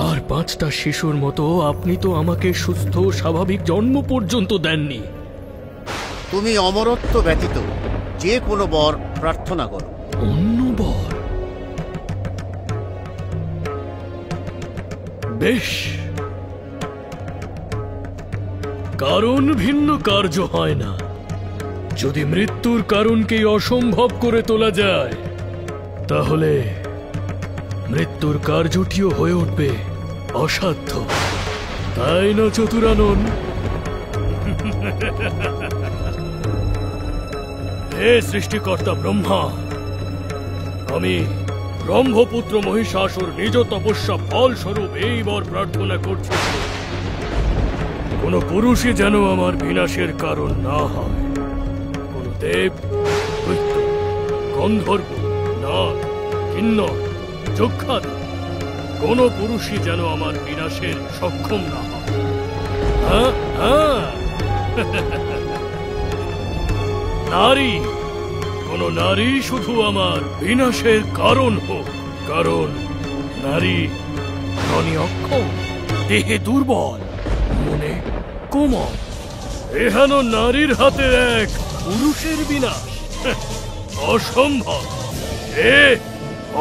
আর 5টা শিশুর মতো আপনি তো আমাকে সুস্থ স্বাভাবিক জন্ম পর্যন্ত দেননি। তুমি অমরত্ব ব্যতীত যে কোনো বর প্রার্থনা করো। অন্য বর? বেশ, কারণ ভিন্ন কার্য হয় না। যদি মৃত্যুর কারণকে অসম্ভব করে তোলা যায়, তাহলে মৃত্যুর কার্যটিও হয়ে উঠবে অসাধ্য, তাই না চতুরানন? হে সৃষ্টিকর্তা ব্রহ্মা, আমি ব্রহ্মপুত্র মহিষাসুর নিজ তপস্যা ফলস্বরূপ এই বর প্রার্থনা করছি, কোন পুরুষই যেন আমার বিনাশের কারণ না হয়। কোন দেব, দৈত্য, গন্ধর্ব, নাগ, কিন্নর, যক্ষাদি কোনো পুরুষই যেন আমার বিনাশের সক্ষম না হয়। হ্যাঁ, হ্যাঁ। নারী, কোন নারী শুধু আমার বিনাশের কারণ হোক, কারণ নারী মনে অক্ষম, দেহে দুর্বল, মনে কোমল। এহেন নারীর হাতে এক পুরুষের বিনাশ অসম্ভব। এ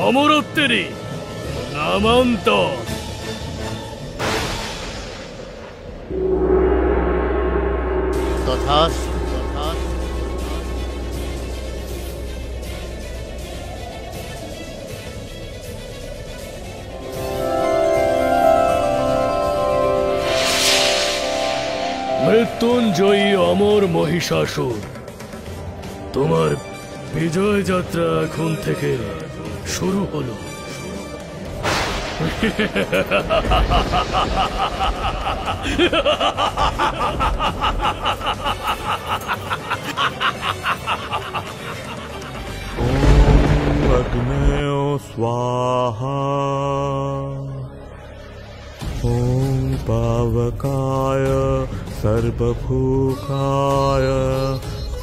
অমরত্বেরই নামান্তর। তথাস্তু। মৃত্যুঞ্জয়ী অমর মহিষাসুর, তোমার বিজয় যাত্রা এখন থেকে শুরু হলো। अग्नयो स्वाहा ॐ पावकाय सर्वभूकाय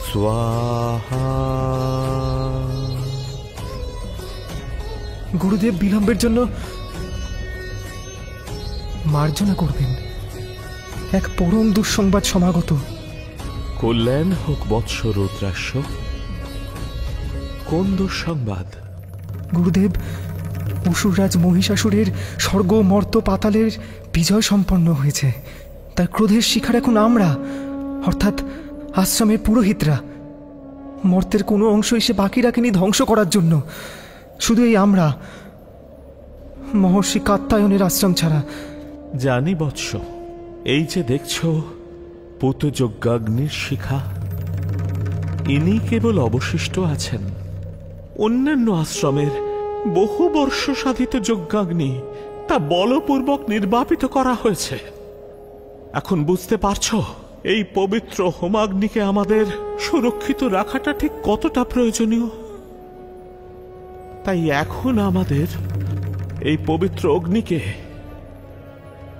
स्वाहा। গুরুদেব বিলম্বের জন্য মার্জনা করবেন। এক পরম দুঃসংবাদ সমাগত। কল্যাণ হোক বৎস রুদ্রাক্ষ। কোন দুঃসংবাদ? গুরুদেব, অসুররাজ মহিষাসুরের স্বর্গ মর্ত পাতালের বিজয় সম্পন্ন হয়েছে। তার ক্রোধের শিকার এখন আমরা, অর্থাৎ আশ্রমের পুরোহিতরা। মর্তের কোনো অংশ এসে বাকি রাখেনি ধ্বংস করার জন্য। শুধু এই আমরা, মহর্ষি কাত্যায়নের আশ্রম ছাড়া। জানি বৎস, এই যে দেখছ পুতযজ্ঞাগ্নির শিখা, ইনি কেবল অবশিষ্ট আছেন। অন্যান্য আশ্রমের বহু বর্ষ সাধিত যজ্ঞাগ্নি তা বলপূর্বক নির্বাপিত করা হয়েছে। এখন বুঝতে পারছ এই পবিত্র হোমাগ্নিকে আমাদের সুরক্ষিত রাখাটা ঠিক কতটা প্রয়োজনীয়। তাই এখন আমাদের এই পবিত্র অগ্নিকে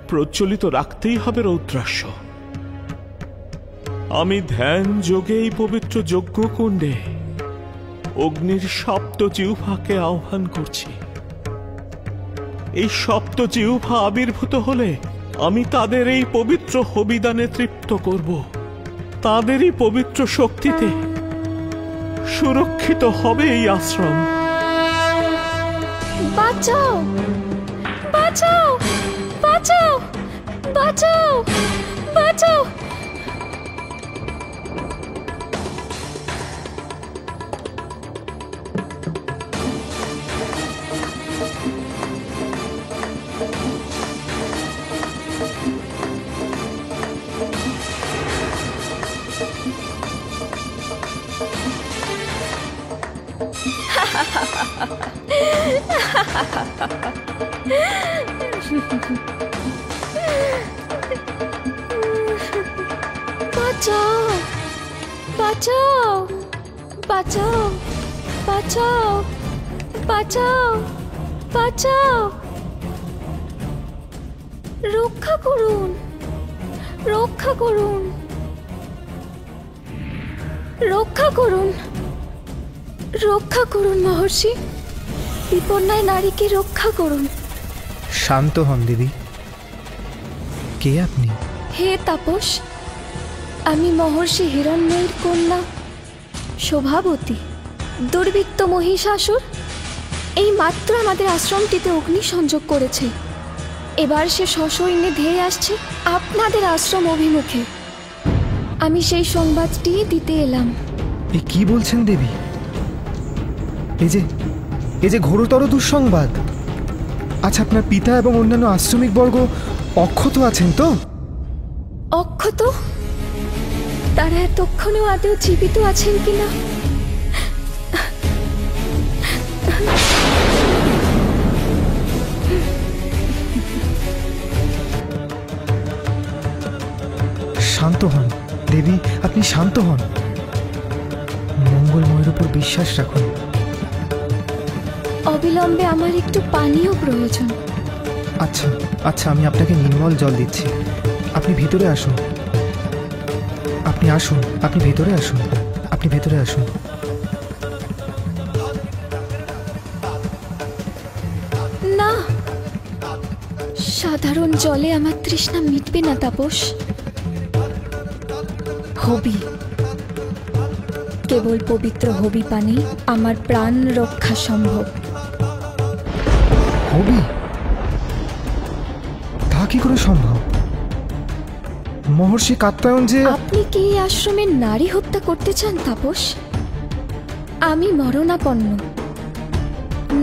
প্রজ্বলিত রাখতেই হবে রৌদ্রাস্য। আমি ধ্যান যোগে এই পবিত্র যজ্ঞকুণ্ডে অগ্নির সপ্ত জিহ্বাকে আহ্বান করছি। এই সপ্ত জিহ্বা আবির্ভূত হলে আমি তাদের এই পবিত্র হবিদানে তৃপ্ত করব। তাদেরই পবিত্র শক্তিতে সুরক্ষিত হবে এই আশ্রম। বাঁচাও, বাঁচাও, বাঁচাও, বাঁচাও, বাঁচাও। বাঁচাও, বাঁচাও, বাঁচাও, বাঁচাও, বাঁচাও, বাঁচাও। রক্ষা করুন, রক্ষা করুন, রক্ষা করুন, রক্ষা করুন মহর্ষি। বিপন্নায় নারীকে রক্ষা করুন। শান্ত হন দেবী। কে আপনি? হে তাপস, আমি মহর্ষি হিরণ্ময়ীর কন্যা শোভাবতী। দুর্বৃত্ত মহিষাসুর এই মাত্র আমাদের আশ্রমটিতে অগ্নি সংযোগ করেছে। এবার সে সসৈন্যে ধেয়ে আসছে আপনাদের আশ্রম অভিমুখে। আমি সেই সংবাদটি দিতে এলাম। এ কি বলছেন দেবী? এই যে ঘোরতর দুঃসংবাদ। আচ্ছা, আপনার পিতা এবং অন্যান্য আশ্রমিক বর্গ অক্ষত আছেন তো? অক্ষত? তারা এতক্ষণেও আদৌ জীবিত আছেন কিনা? শান্ত হন দেবী, আপনি শান্ত হন। মঙ্গলময়ের উপর বিশ্বাস রাখুন। অবিলম্বে আমার একটু পানীয় প্রয়োজন। আচ্ছা আচ্ছা, আমি আপনাকে নির্মল জল দিচ্ছি। আপনি ভিতরে আসুন, আপনি আসুন, আপনি ভেতরে আসুন, আপনি ভেতরে আসুন। না, সাধারণ জলে আমার তৃষ্ণা মিটবে না তাপস। হবি, কেবল পবিত্র হবি পানে আমার প্রাণ রক্ষা সম্ভব। হবি? তা কি করে সম্ভব? মহর্ষি কাত্যায়ন যে... আপনি কি এই আশ্রমে নারী হত্যা করতে চান তাপস? আমি মরণাপন্ন।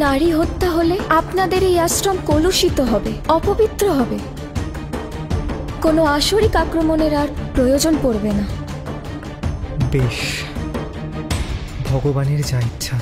নারী হত্যা হলে আপনাদের এই আশ্রম কলুষিত হবে, অপবিত্র হবে। কোনো আসরিক আক্রমণের আর প্রয়োজন পড়বে না। বেশ, ভগবানের যা ইচ্ছা।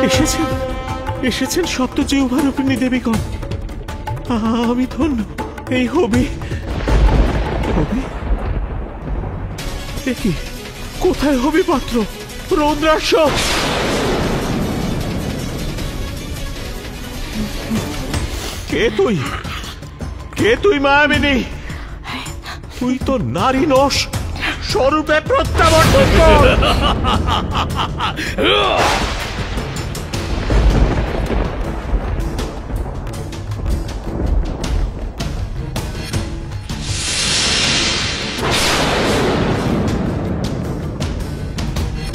এসেছেন, এসেছেন সপ্তজিহ্বারূপিণী দেবীগণ। আমি ধন্য। এই হবি, হবি কি? কোথায় হবি পাত্র? রৌদ্রাক্ষ! কে তুই? কে তুই মায়াবিনী? তুই তো নারী নস, স্বরূপে প্রত্যাবর্তন কর।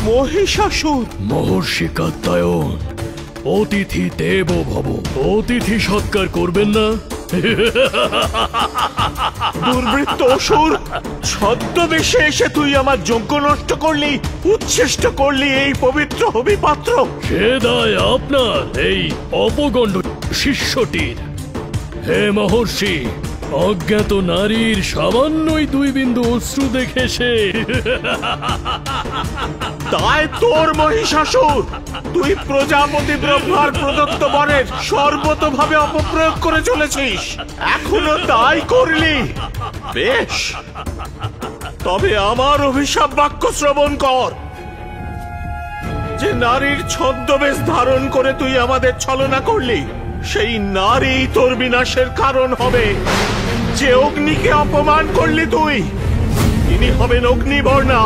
মহিষাসুর! মহর্ষি কাত্যায়ন, অতিথি দেব ভব, অতিথি সৎকার করবেন না? দুর্বৃত্ত অসুর, ছদ্মবেশে এসে তুই আমার যজ্ঞ নষ্ট করলি, উচ্ছিষ্ট করলি এই পবিত্র হবি পাত্র। সে দায় আপনার এই অপগণ্ড শিষ্যটির। হে মহর্ষি, অজ্ঞাত নারীর সামান্যই 2 বিন্দু অশ্রু দেখে সে... তাই তোর মহিষাসুর, তুই প্রজাপতি ব্রহ্মার প্রদত্ত বরের সর্বতভাবে অপপ্রয়োগ করে চলেছিস। এখনো তাই করলি? বেশ, তবে আমার অভিশাপ বাক্য শ্রবণ কর। যে নারীর ছদ্মবেশ ধারণ করে তুই আমাদের ছলনা করলি, সেই নারী তোর বিনাশের কারণ হবে। যে অগ্নিকে অপমান করলি তুই, তিনি হবেন অগ্নিবর্ণা,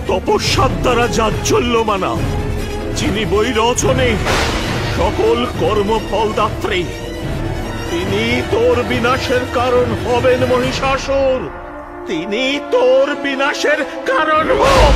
তপস্যার দ্বারা জাজ্জল্যমানা, যিনি বই রচনে সকল কর্মফল দাত্রী। তিনি তোর বিনাশের কারণ হবেন মহিষাসুর, তিনি তোর বিনাশের কারণ হোক।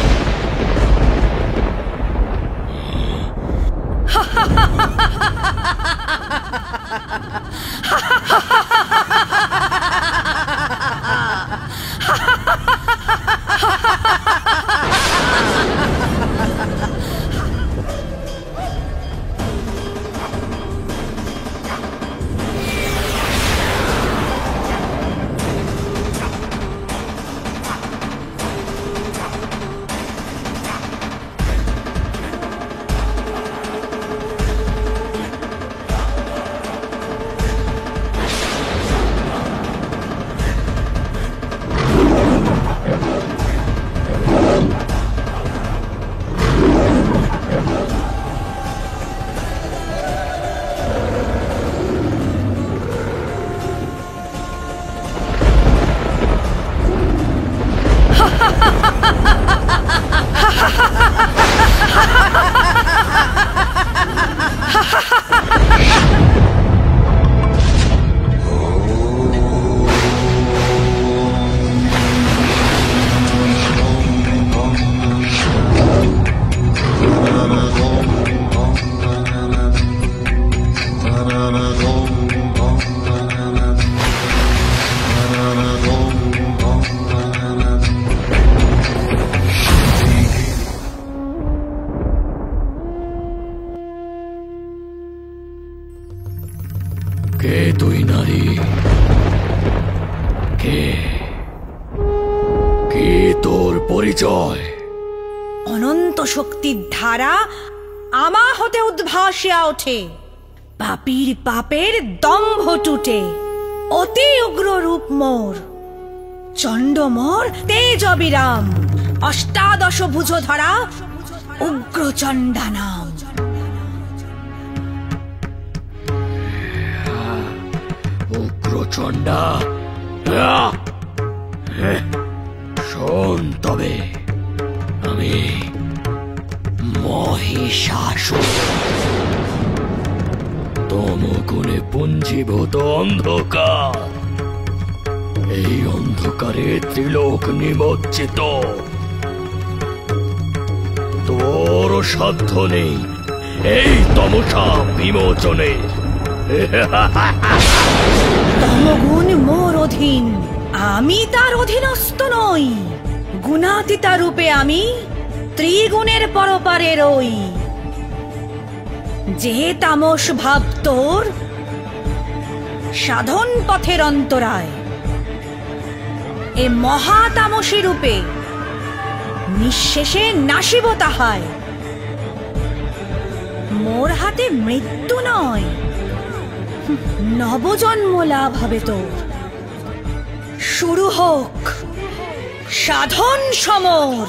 Go. কে তুই নারী? কে? কি তোর পরিচয়? অনন্ত শক্তির ধারা আমা হতে উদ্ভাসিয়া ওঠে, পাপীর পাপের দম্ভ টুটে। অতি উগ্র রূপ মোর, চণ্ড মোর তেজ অবিরাম, অষ্টাদশ ভুজ ধরা উগ্র চণ্ডা নাম। উগ্রচণ্ডা, শোন তবে, আমি মহিষাসুর, তমগুণে পুঞ্জীভূত অন্ধকার। এই অন্ধকারে ত্রিলোক নিমজ্জিত। তোর সাধ্য নেই এই তমসা বিমোচনে। তমগুণ মোর অধীন, আমি তার অধীনস্থ নই। গুণাতীতা রূপে আমি ত্রিগুণের পরপারে রই। যে তামস ভাব তোর, সাধন পথের অন্তরায়, এ মহাতামসী রূপে নিঃশেষে নাশিব তাহায়। মোর হাতে মৃত্যু নয়, নবজন্ম লাভ হবে তোর। শুরু হোক সাধন সমর।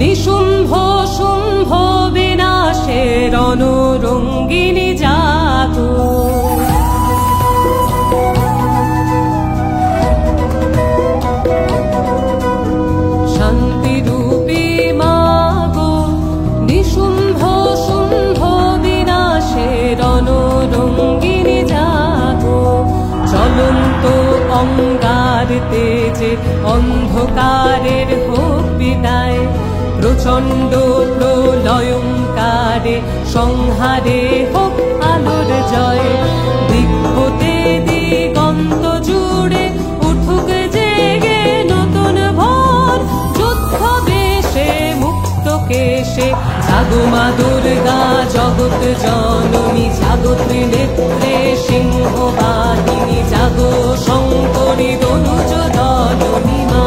নিশুম্ভ শুম্ভ বিনাশের অনুরঙ্গিনী জাগো। শান্তিরূপী মাগো নিশুম্ভ শুম্ভ বিনাশের অনুরঙ্গিনী জাগো। চলন্ত অঙ্গার তেজে অন্ধকারের হোক বিদায়। প্রচণ্ড প্রলয়ঙ্কারে সংহারে হোক আলোর জয়। দিক হতে দিগন্ত জুড়ে উঠুক জেগে নতুন ভোর। যুদ্ধ বেশে মুক্ত কেশে জাগো মা দুর্গা জগৎ জননী। জাগো ত্রিনেত্রে সিংহ বাহিনী, জাগো শঙ্করী দনুজ দলনী মা।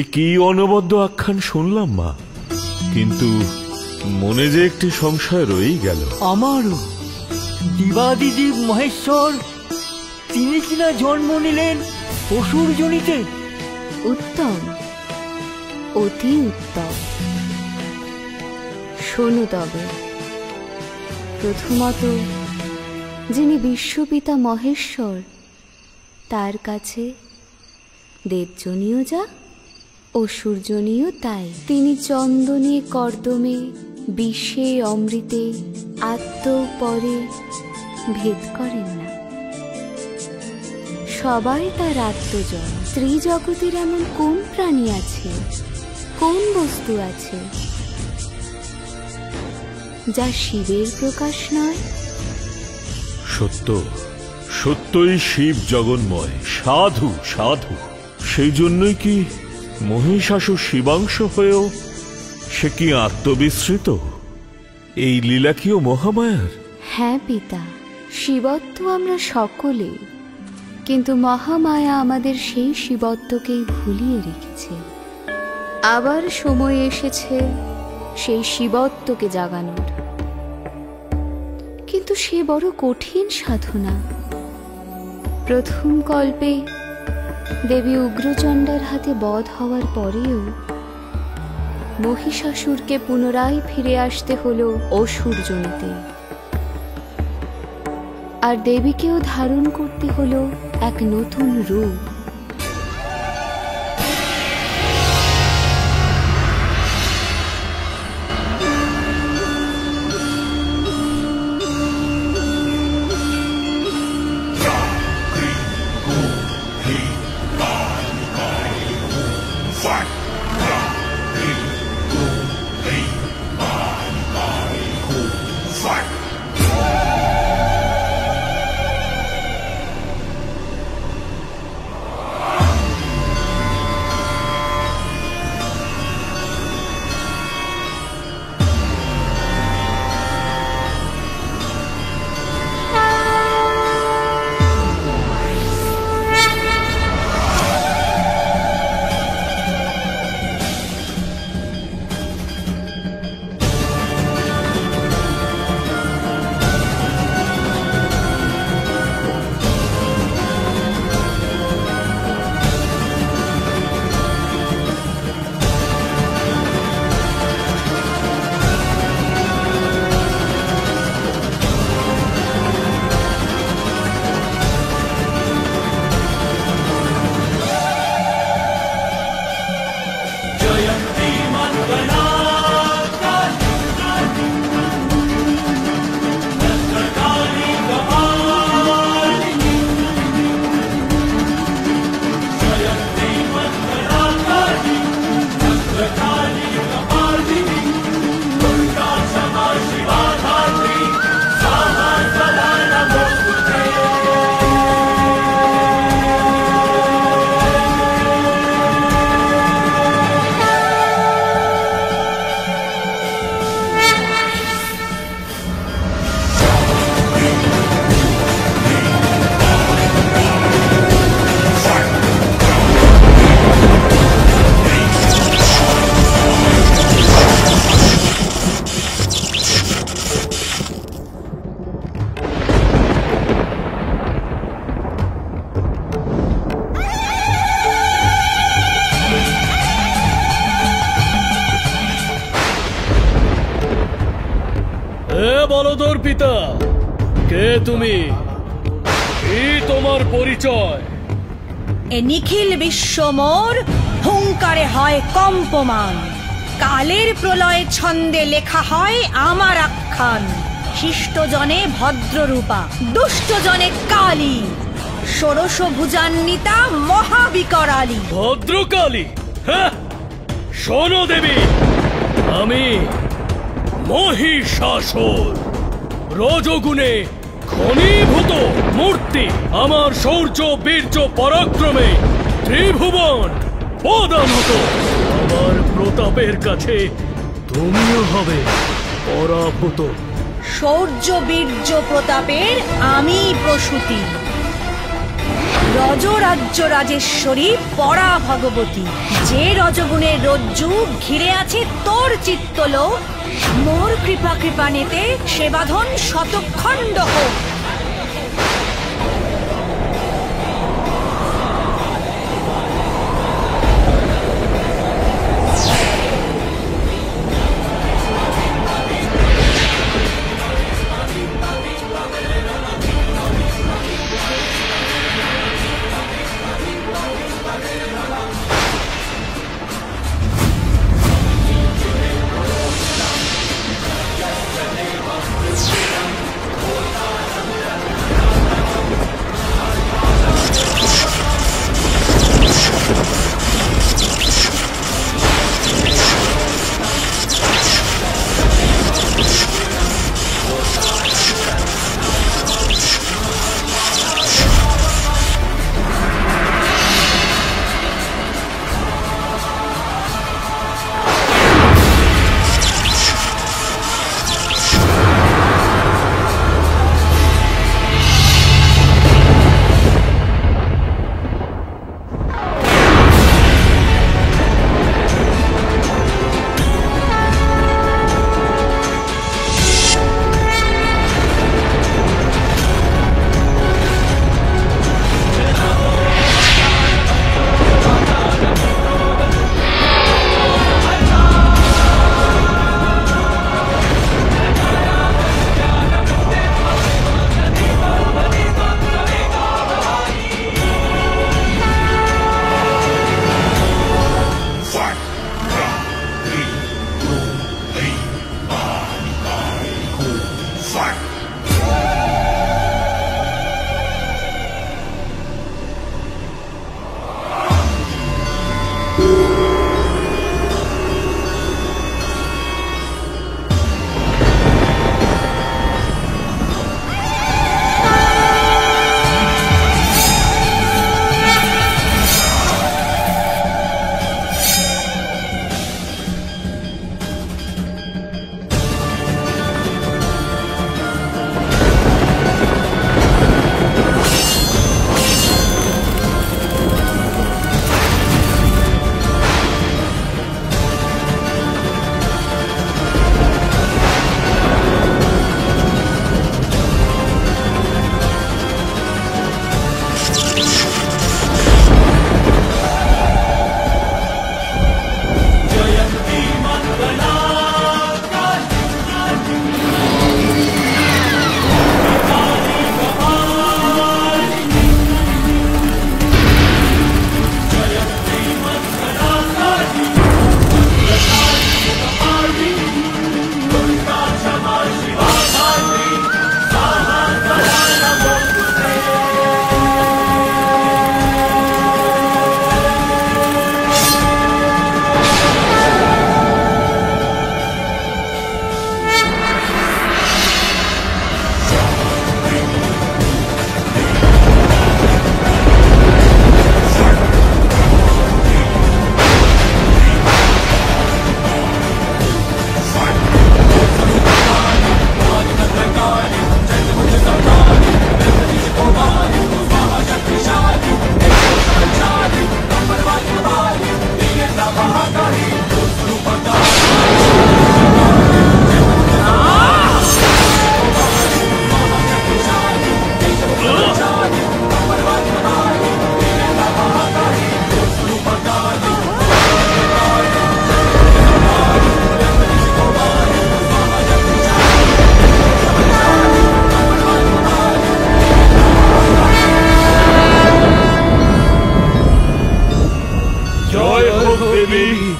এ কি অনবদ্য আখ্যান শুনলাম মা, কিন্তু মনে যে একটি সংশয় রয়েই গেল। আমারও দিবাদিদেব মহেশ্বর তিনি কিনা জন্ম নিলেন অসুর জনিতে। উত্তম, অতি উত্তম। শোনো তবে, প্রথমত যিনি বিশ্বপিতা মহেশ্বর, তার কাছে দেবজনীয় যা, অসুরজনীয় তাই। তিনি চন্দনে কর্দমে, বিষে অমৃতে, আত্মপরে ভেদ করেন না। সবাই তার আত্মজন। ত্রিজগতের এমন কোন প্রাণী আছে, কোন বস্তু আছে যা শিবের প্রকাশ নয়? সত্য, সত্যই শিব জগন্ময়, সাধু সাধু। সেই জন্যই কি মহিষাসুর শিবাংশ হয়েও সে কি আত্মবিস্মৃত? এই লীলা কিও মহামায়ার? হ্যাঁ পিতা, শিবত্ব আমরা সকলে, কিন্তু মহামায়া আমাদের সেই শিবত্বকেই ভুলিয়ে রেখেছে। আবার সময় এসেছে সেই শিবত্বকে জাগানোর, কিন্তু সে বড় কঠিন সাধনা। প্রথম কল্পে দেবী উগ্রচণ্ডার হাতে বধ হওয়ার পরেও মহিষাসুরকে পুনরায় ফিরে আসতে হলো অসুরজনিতে, আর দেবীকেও ধারণ করতে হলো এক নতুন রূপ। বলদর পিতা, কে তুমি? কি তোমার পরিচয়? এ নিখিল বিশ্ব মোর হুঙ্কারে হয় কম্পমান। কালের প্রলয় ছন্দে লেখা হয় আমার আখ্যান। শিষ্টজনে ভদ্ররূপা, দুষ্টজনে কালী, ষোড়শ ভুজান্বিতা মহাবিকরালী। ভদ্রকালী? হ্যাঁ, শোনো দেবী, আমি মহিষাসুর, রজগুণে ঘনীভূত মূর্তি। আমার শৌর্য বীর্য পরাক্রমে ত্রিভুবন পদানত। আমার প্রতাপের কাছে তুমিও হবে পরাভূত। শৌর্য বীর্য প্রতাপের আমি প্রসূতি। রজরাজ্য রাজেশ্বরী পরা ভগবতী, যে রজগুণের রজ্জু ঘিরে আছে তোর চিত্তলোক, মোর কৃপা কৃপানেতে সে বাঁধন শতখণ্ড হোক।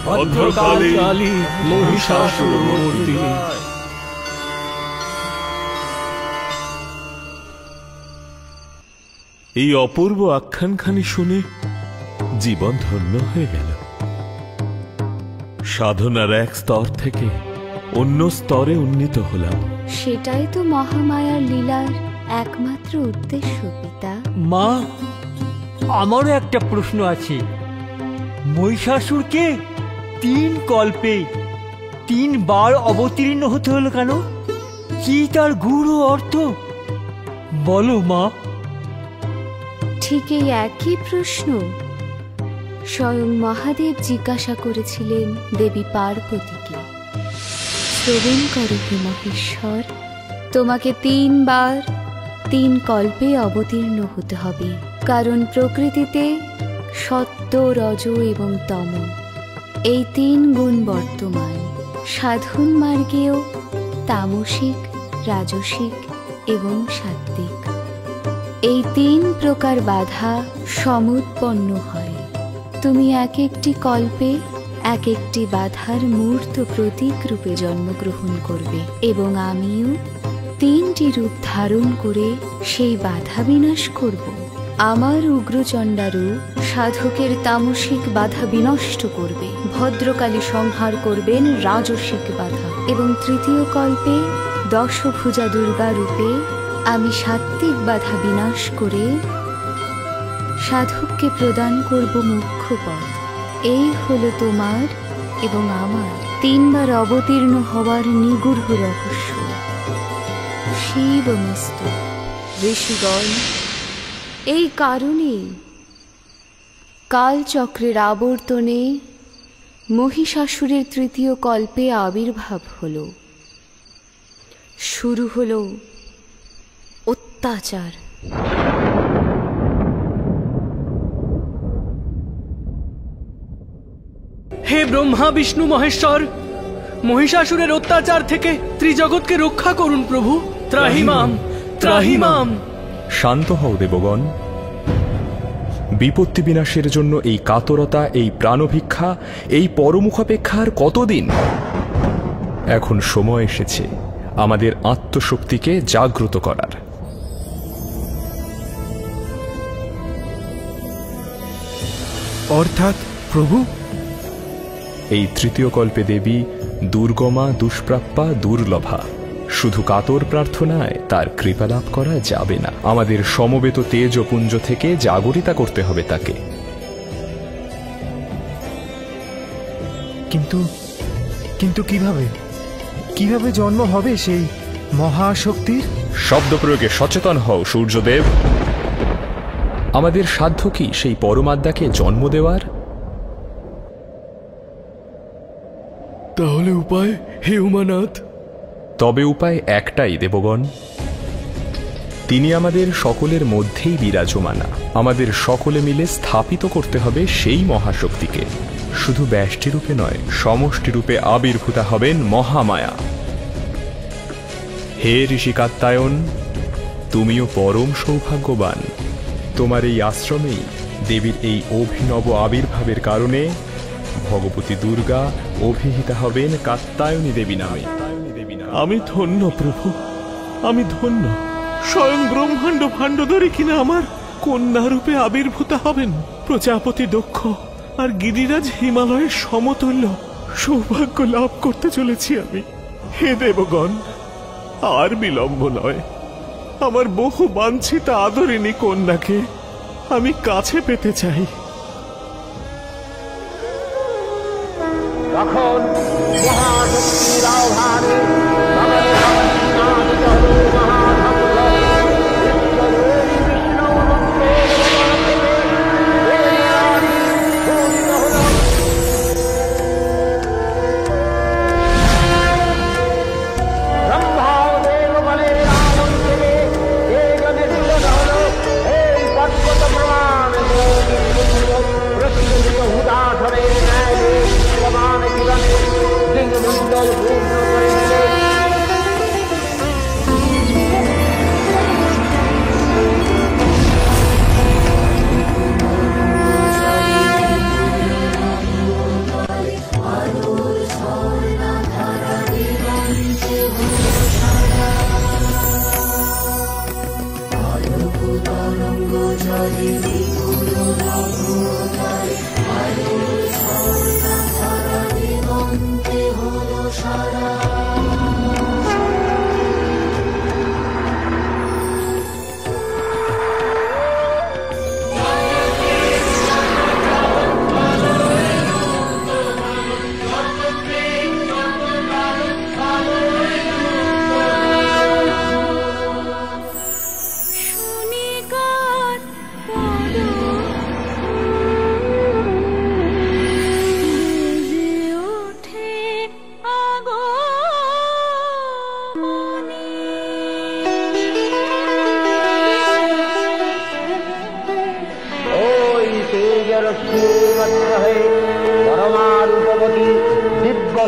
ভদ্রকালী মহিষাসুরমূর্তি। এই অপূর্ব আখ্যানখানি শুনে জীবন ধন্য হয়ে গেল। সাধনার এক স্তর থেকে অন্য স্তরে উন্নীত হলাম। সেটাই তো মহামায়ার লীলার একমাত্র উদ্দেশ্য পিতা। মা, আমারও একটা প্রশ্ন আছে। মহিষাসুরকে 3 কল্পে 3 বার অবতীর্ণ হতে হলো কেন? কি তার গূঢ় অর্থ বলো মা। ঠিক এই একই প্রশ্ন স্বয়ং মহাদেব জিজ্ঞাসা করেছিলেন দেবী পার্বতীকে। শ্রবণ করো হে মহেশ্বর, তোমাকে 3 বার 3 কল্পে অবতীর্ণ হতে হবে, কারণ প্রকৃতিতে সত্য, রজ এবং তম এই 3 গুণ বর্তমান। সাধন মার্গেও তামসিক, রাজসিক এবং সাত্ত্বিক এই 3 প্রকার বাধা সমুৎপন্ন হয়। তুমি এক একটি কল্পে এক একটি বাধার মূর্ত প্রতীক রূপে জন্মগ্রহণ করবে এবং আমিও 3টি রূপ ধারণ করে সেই বাধা বিনাশ করব। আমার উগ্রচণ্ডা রূপ সাধকের তামসিক বাধা বিনষ্ট করবে, ভদ্রকালী সংহার করবেন রাজসিক বাধা, এবং 3য় কল্পে দশভুজা দুর্গা রূপে আমি সাত্ত্বিক বাধা বিনাশ করে সাধককে প্রদান করব মুখ্য পদ। এই হলো তোমার এবং আমার 3 বার অবতীর্ণ হওয়ার নিগূঢ় রহস্য। শিবমস্তু। ঋষিগণ, এই কারণে কালচক্রের আবর্তনে মহিষাসুরের 3য় কল্পে আবির্ভাব হলো। শুরু হলো অত্যাচার। হে ব্রহ্মা, বিষ্ণু, মহেশ্বর, মহিষাসুরের অত্যাচার থেকে ত্রিজগৎকে রক্ষা করুন প্রভু। ত্রাহিমাম, ত্রাহিমাম। শান্ত হও দেবগণ। বিপত্তি বিনাশের জন্য এই কাতরতা, এই প্রাণভিক্ষা, এই পরমুখাপেক্ষা আর কতদিন? এখন সময় এসেছে আমাদের আত্মশক্তিকে জাগ্রত করার। অর্থাৎ প্রভু, এই 3য় কল্পে দেবী দুর্গমা, দুষ্প্রাপ্যা, দুর্লভা। শুধু কাতর প্রার্থনায় তার কৃপা লাভ করা যাবে না। আমাদের সমবেত তেজপুঞ্জ থেকে জাগরিতা করতে হবে তাকে। কিন্তু কিন্তু কিভাবে কিভাবে জন্ম হবে সেই মহাশক্তির? শব্দ প্রয়োগে সচেতন হও সূর্যদেব। আমাদের সাধ্য কি সেই পরমাদ্যাকে জন্ম দেওয়ার? তাহলে উপায় হে উমানাথ? তবে উপায় একটাই দেবগণ। তিনি আমাদের সকলের মধ্যেই বিরাজমানা। আমাদের সকলে মিলে স্থাপিত করতে হবে সেই মহাশক্তিকে। শুধু ব্যষ্টি রূপে নয়, সমষ্টি রূপে আবির্ভূতা হবেন মহামায়া। হে ঋষি কাত্যায়ন, তুমিও পরম সৌভাগ্যবান। তোমার এই আশ্রমেই দেবীর এই অভিনব আবির্ভাবের কারণে ভগবতী দুর্গা অভিহিতা হবেন কাত্যায়নী দেবী নামে। আমি ধন্য প্রভু, আমি ধন্য। স্বয়ং ব্রহ্মাণ্ড ভাণ্ডধরী কিনা আমার কন্যা রূপে আবির্ভূতা হবেন। প্রজাপতি দক্ষ আর গিরিরাজ হিমালয়ের সমতুল্য সৌভাগ্য লাভ করতে চলেছি আমি। হে দেবগণ, আর বিলম্ব নয়। আমার বহু বাঞ্ছিতা আদরিণী কন্যাকে আমি কাছে পেতে চাই। তখন মহাশক্তির আহ্বানে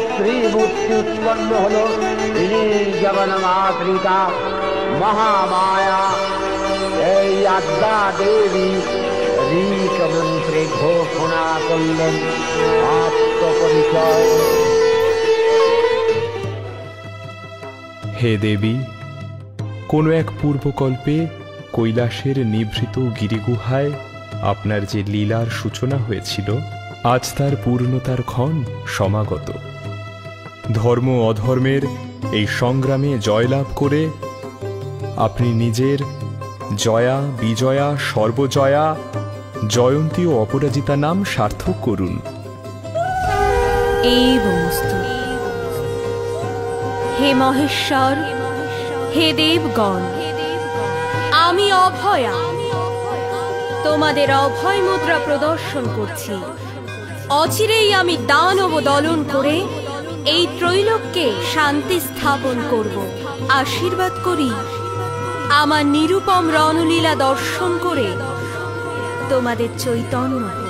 স্ত্রী মূর্তি উৎপন্ন হল, তিনি জগন্মাতৃকা মহামায়া। এই আদ্যা দেবী ঋক মন্ত্রে ঘোষণা করলেন আত্মপরিচয়। হে দেবী, কোনো এক পূর্বকল্পে কৈলাসের নিভৃত গিরিগুহায় আপনার যে লীলার সূচনা হয়েছিল, আজ তার পূর্ণতার ক্ষণ সমাগত। ধর্ম অধর্মের এই সংগ্রামে জয়লাভ করে আপনি নিজের জয়া, বিজয়া, সর্বজয়া, জয়ন্তী ও অপরাজিতা নাম সার্থক করুন। এবস্তু। হে মহেশ্বর, হে দেবগণ, আমি অভয়া তোমাদের অভয় মুদ্রা প্রদর্শন করছি। অচিরেই আমি দানব দলন করে এই ত্রৈলোক্যে শান্তি স্থাপন করব। আশীর্বাদ করি আমার নিরুপম রণলীলা দর্শন করে তোমাদের চৈতন্য হোক।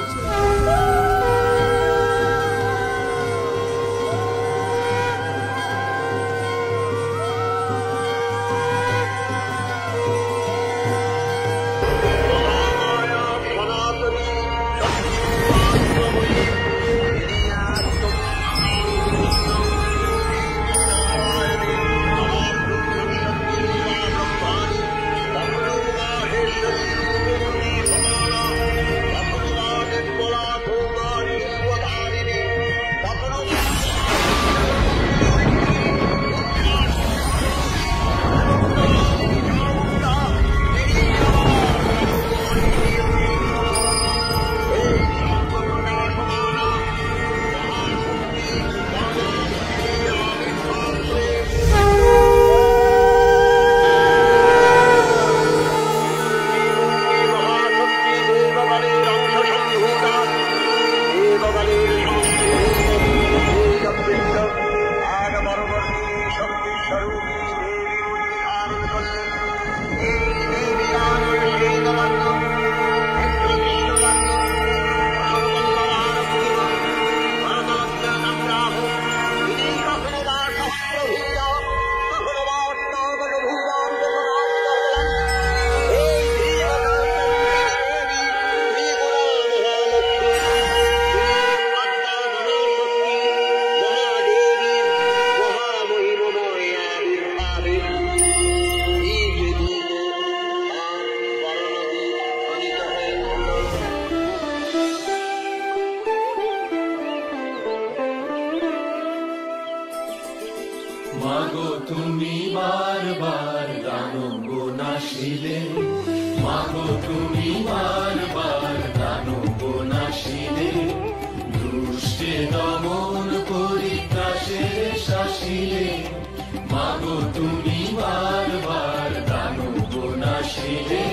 মাগো তুমি বারবার দানব নাশিলে, মাগো তুমি বারবার দানব নাশিলে, দুষ্টে দমন করি ত্রাসে শাসিলে, মাগো তুমি বারবার দানব নাশিলে।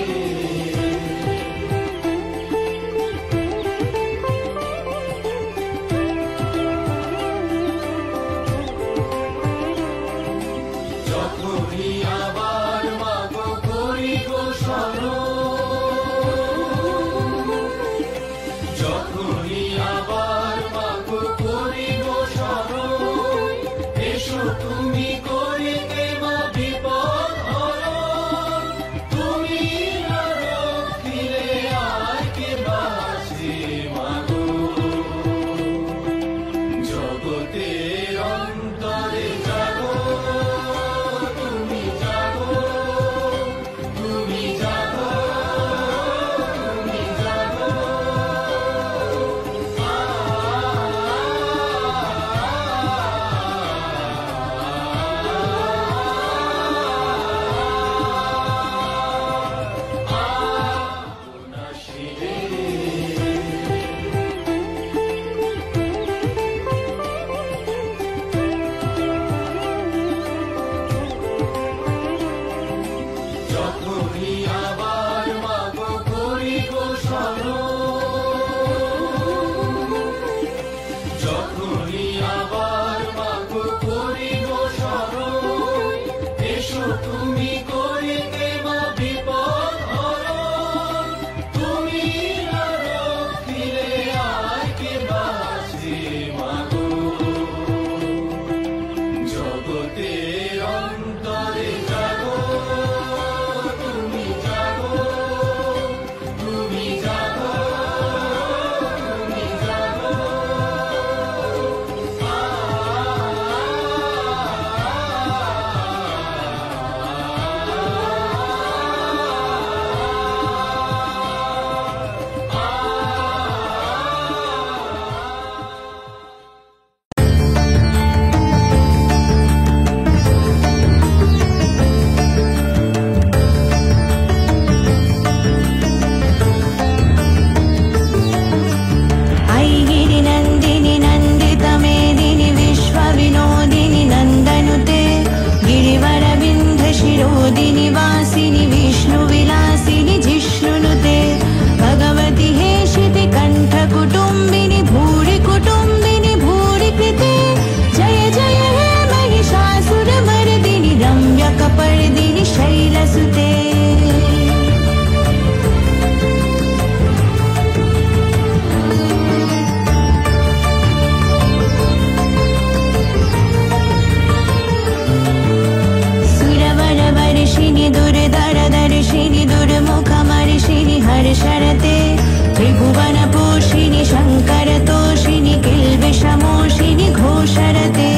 शरते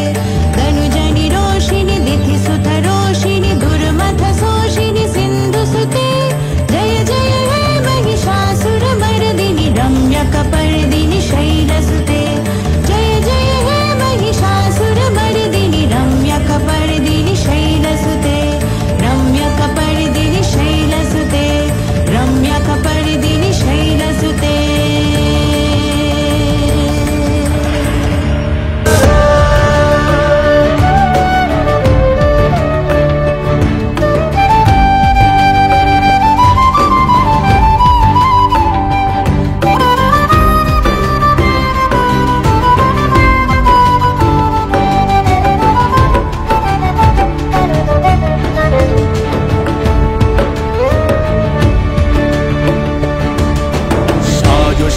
तनुजनि रोषिणि दिथि सुत रोषिणि दुर्मथ शोषिणि सिन्धु सुते जय जय हे महिषासुर मर्दिनि रम्यकपर्दिनि शैलसुते जय जय हे महिषासुर मर्दिनि रम्यकपर्दिनि शैलसुते रम्यकपर्दिनि शैलसुते रम्यकपर्दिनि शैलसुते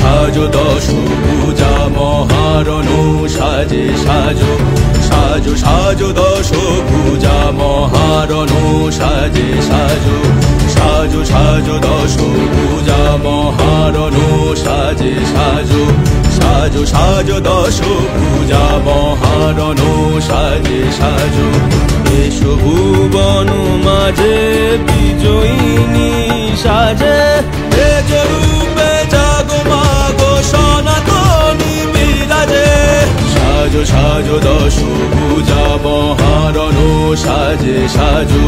সাজো দশ পূজা মহারণু সাজে সাজো সাজো সাজো দশ পূজা মহারণু সাজে সাজো সাজো সাজো দশ পূজা মহারণু সাজে সাজো সাজো সাজো দশ পূজা মহারণু সাজে সাজো এসো ভুবন মাঝে বিজয়িনী সাজে এ জরূপে জাগো মাগো সনাতনী বিরাজে সাজো সাজো দশ পূজা মহারণু সাজে সাজো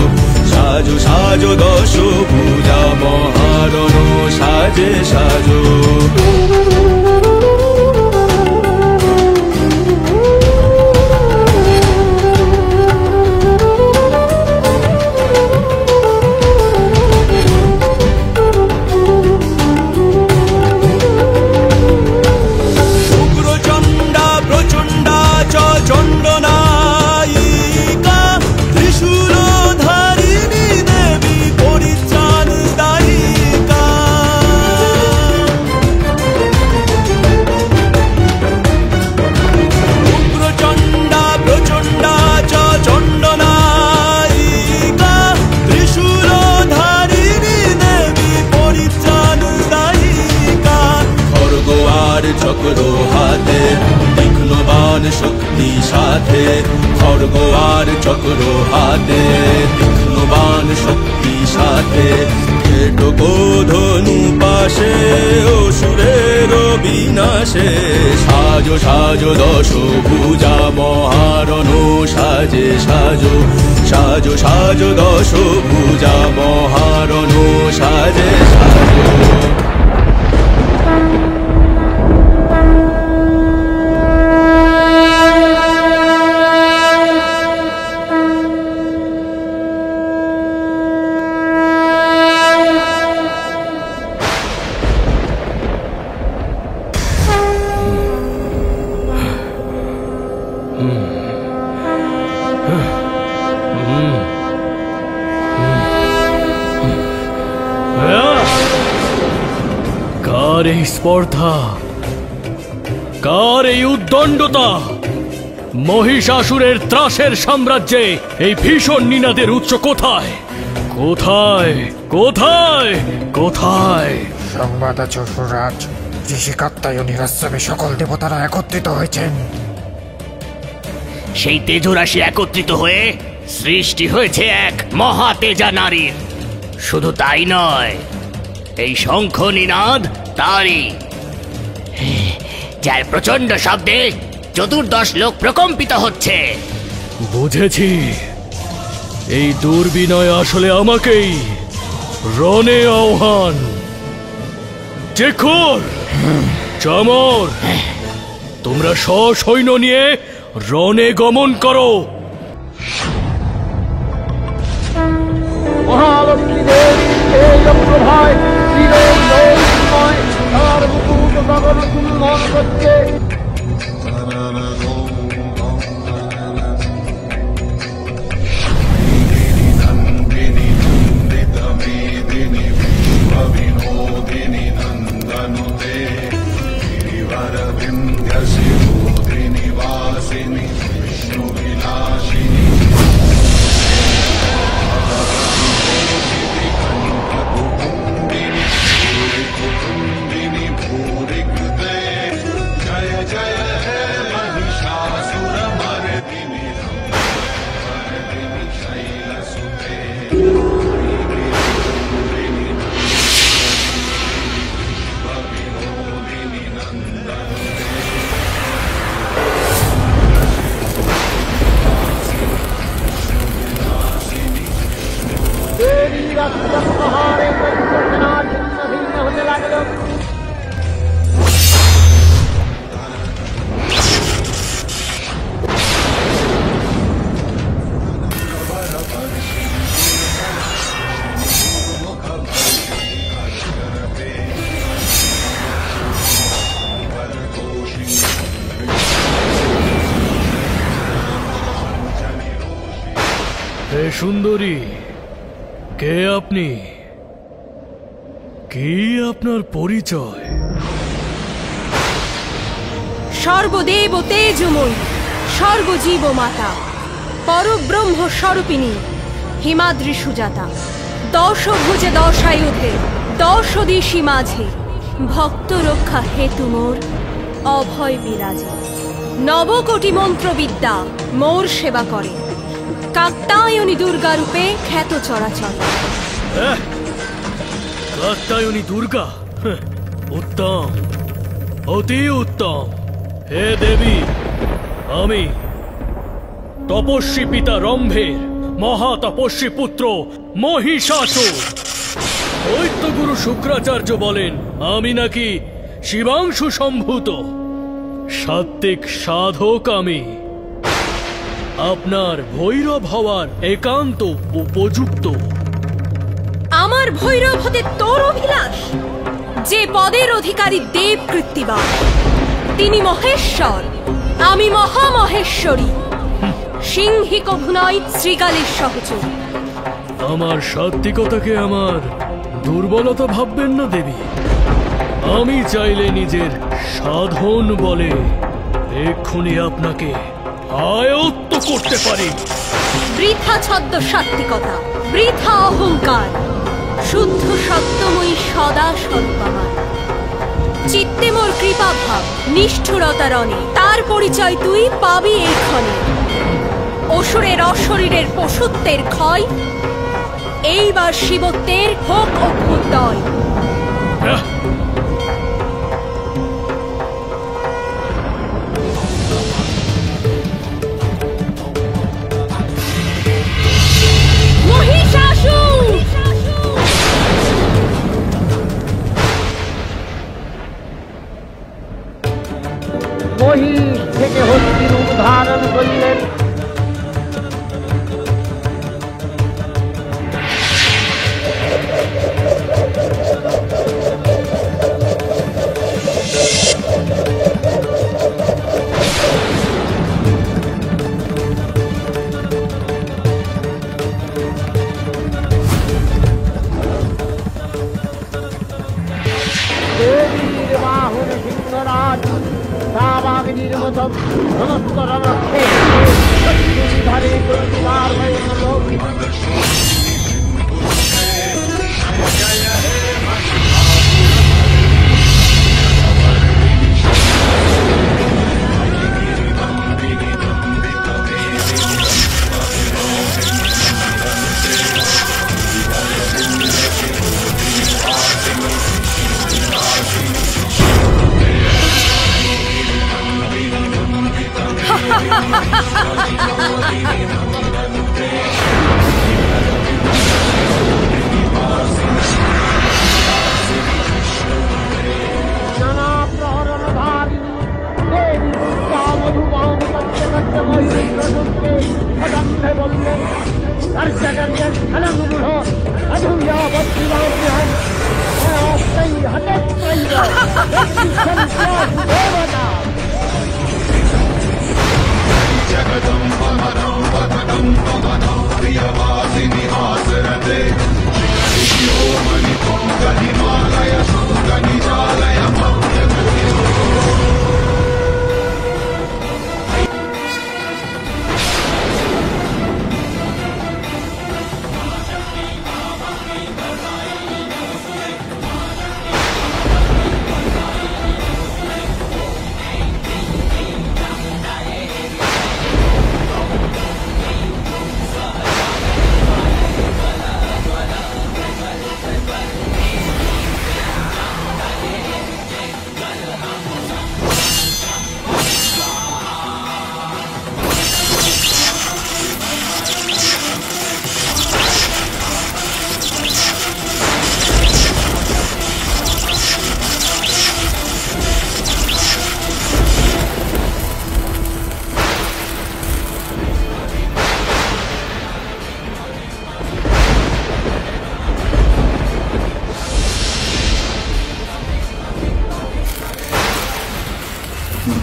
সাজো সাজো দশ পূজা মহারণু সাজে সাজো চণ্ডনায়িকা ত্রিশূলধারিণী দেবী পরিত্রাণ দায়িকা উগ্রচণ্ডা প্রচণ্ডা চণ্ডনায়িকা ত্রিশূলধারিণী দেবী পরিত্রাণ দায়িকা খড়গ আর চক্র হাতে তীক্ষ্ণবাণ শক্তি সাথে খড়গ আর চক্র হাতে তীক্ষ্ণবাণ শক্তি সাথে খেটকো ধনু পাশে অসুরের বিনাশে সাজো সাজো দশ পূজা মহারণু সাজে সাজো সাজো সাজো দশ পূজা মহারণু সাজে সাজো কার এই স্পর্ধা, কার এই উদ্দণ্ডতা? মহিষাসুরের ত্রাসের সাম্রাজ্যে এই ভীষণ নিনাদের উৎস কোথায়? কোথায় কোথায় কোথায়? সংবাদ আছে অসুররাজ, ঋষি কাত্যায়নী আশ্রমে সকল দেবতারা একত্রিত হয়েছেন। সেই তেজরাশি একত্রিত হয়ে সৃষ্টি হয়েছে এক মহা তেজা নারীর। শুধু তাই নয়, এই শঙ্খ নিনাদ তারই, যার প্রচন্ড শব্দে চতুর্দশ লোক প্রকম্পিত হচ্ছে। বুঝেছি, এই দুর্বিনয় আসলে আমাকেই রণে আহ্বান। চেখর, চামর, তোমরা সসৈন্য নিয়ে রণে গমন করো। মহালক্ষ্মী দেবী প্রভায় চিরময় তার মুকুট গগন কুম্ভন করছে। जय হে সুন্দরী, কে আপনি? কি আপনার পরিচয়? সর্বদেব তেজময়ী, সর্বজীব মাতা, পরব্রহ্ম স্বরূপিণী, হিমাদ্রি সুজাতা, দশভুজে দশায়ুধে, 10 দিশি মাঝে, ভক্ত রক্ষা হেতু মোর অভয় বিরাজে। নবকোটি মন্ত্রবিদ্যা মোর সেবা করে, কাত্যায়নী দুর্গা রূপে খ্যাত চরাচর। কাত্যায়নী দুর্গা? উত্তম, অতি উত্তম। হে দেবী, আমি তপস্বী পিতা রম্ভের মহাতপস্বী পুত্র মহিষাসুর। দৈত্যগুরু শুক্রাচার্য বলেন আমি নাকি শিবাংশু সম্ভূত সাত্ত্বিক সাধক। আমি আপনার ভৈরব হওয়ার একান্ত উপযুক্ত। আমার ভৈরব হতে তোর অভিলাষ? যে পদের অধিকারী দেব কৃত্তিবাস, তিনি মহেশ্বর, আমি মহামহেশ্বরী। সিংহী কভু নয় শ্রীকালের সহচর। আমার সাত্ত্বিকতাকে আমার দুর্বলতা ভাববেন না দেবী। আমি চাইলে নিজের সাধন বলে এক্ষুনি আপনাকে আয়ত্ত করতে পারি। বৃথা ছদ্ম সাত্ত্বিকতা, বৃথা অহংকার, শুদ্ধ সত্যময়ী সদা স্বরূপ আমার। চিত্তে মোর কৃপা ভাব, নিষ্ঠুরতা রণে, তার পরিচয় তুই পাবি এই ক্ষণে। অসুরের অশরীরের পশুত্বের ক্ষয়, এইবার শিবত্বের হোক অভ্যুদয়। মহিষ থেকে হস্তি রূপ ধারণ করিলেন। দেবীর বাহন সিংহরাজ সাবাগ্নির মতো সমস্ত রণক্ষে ধারে তোমার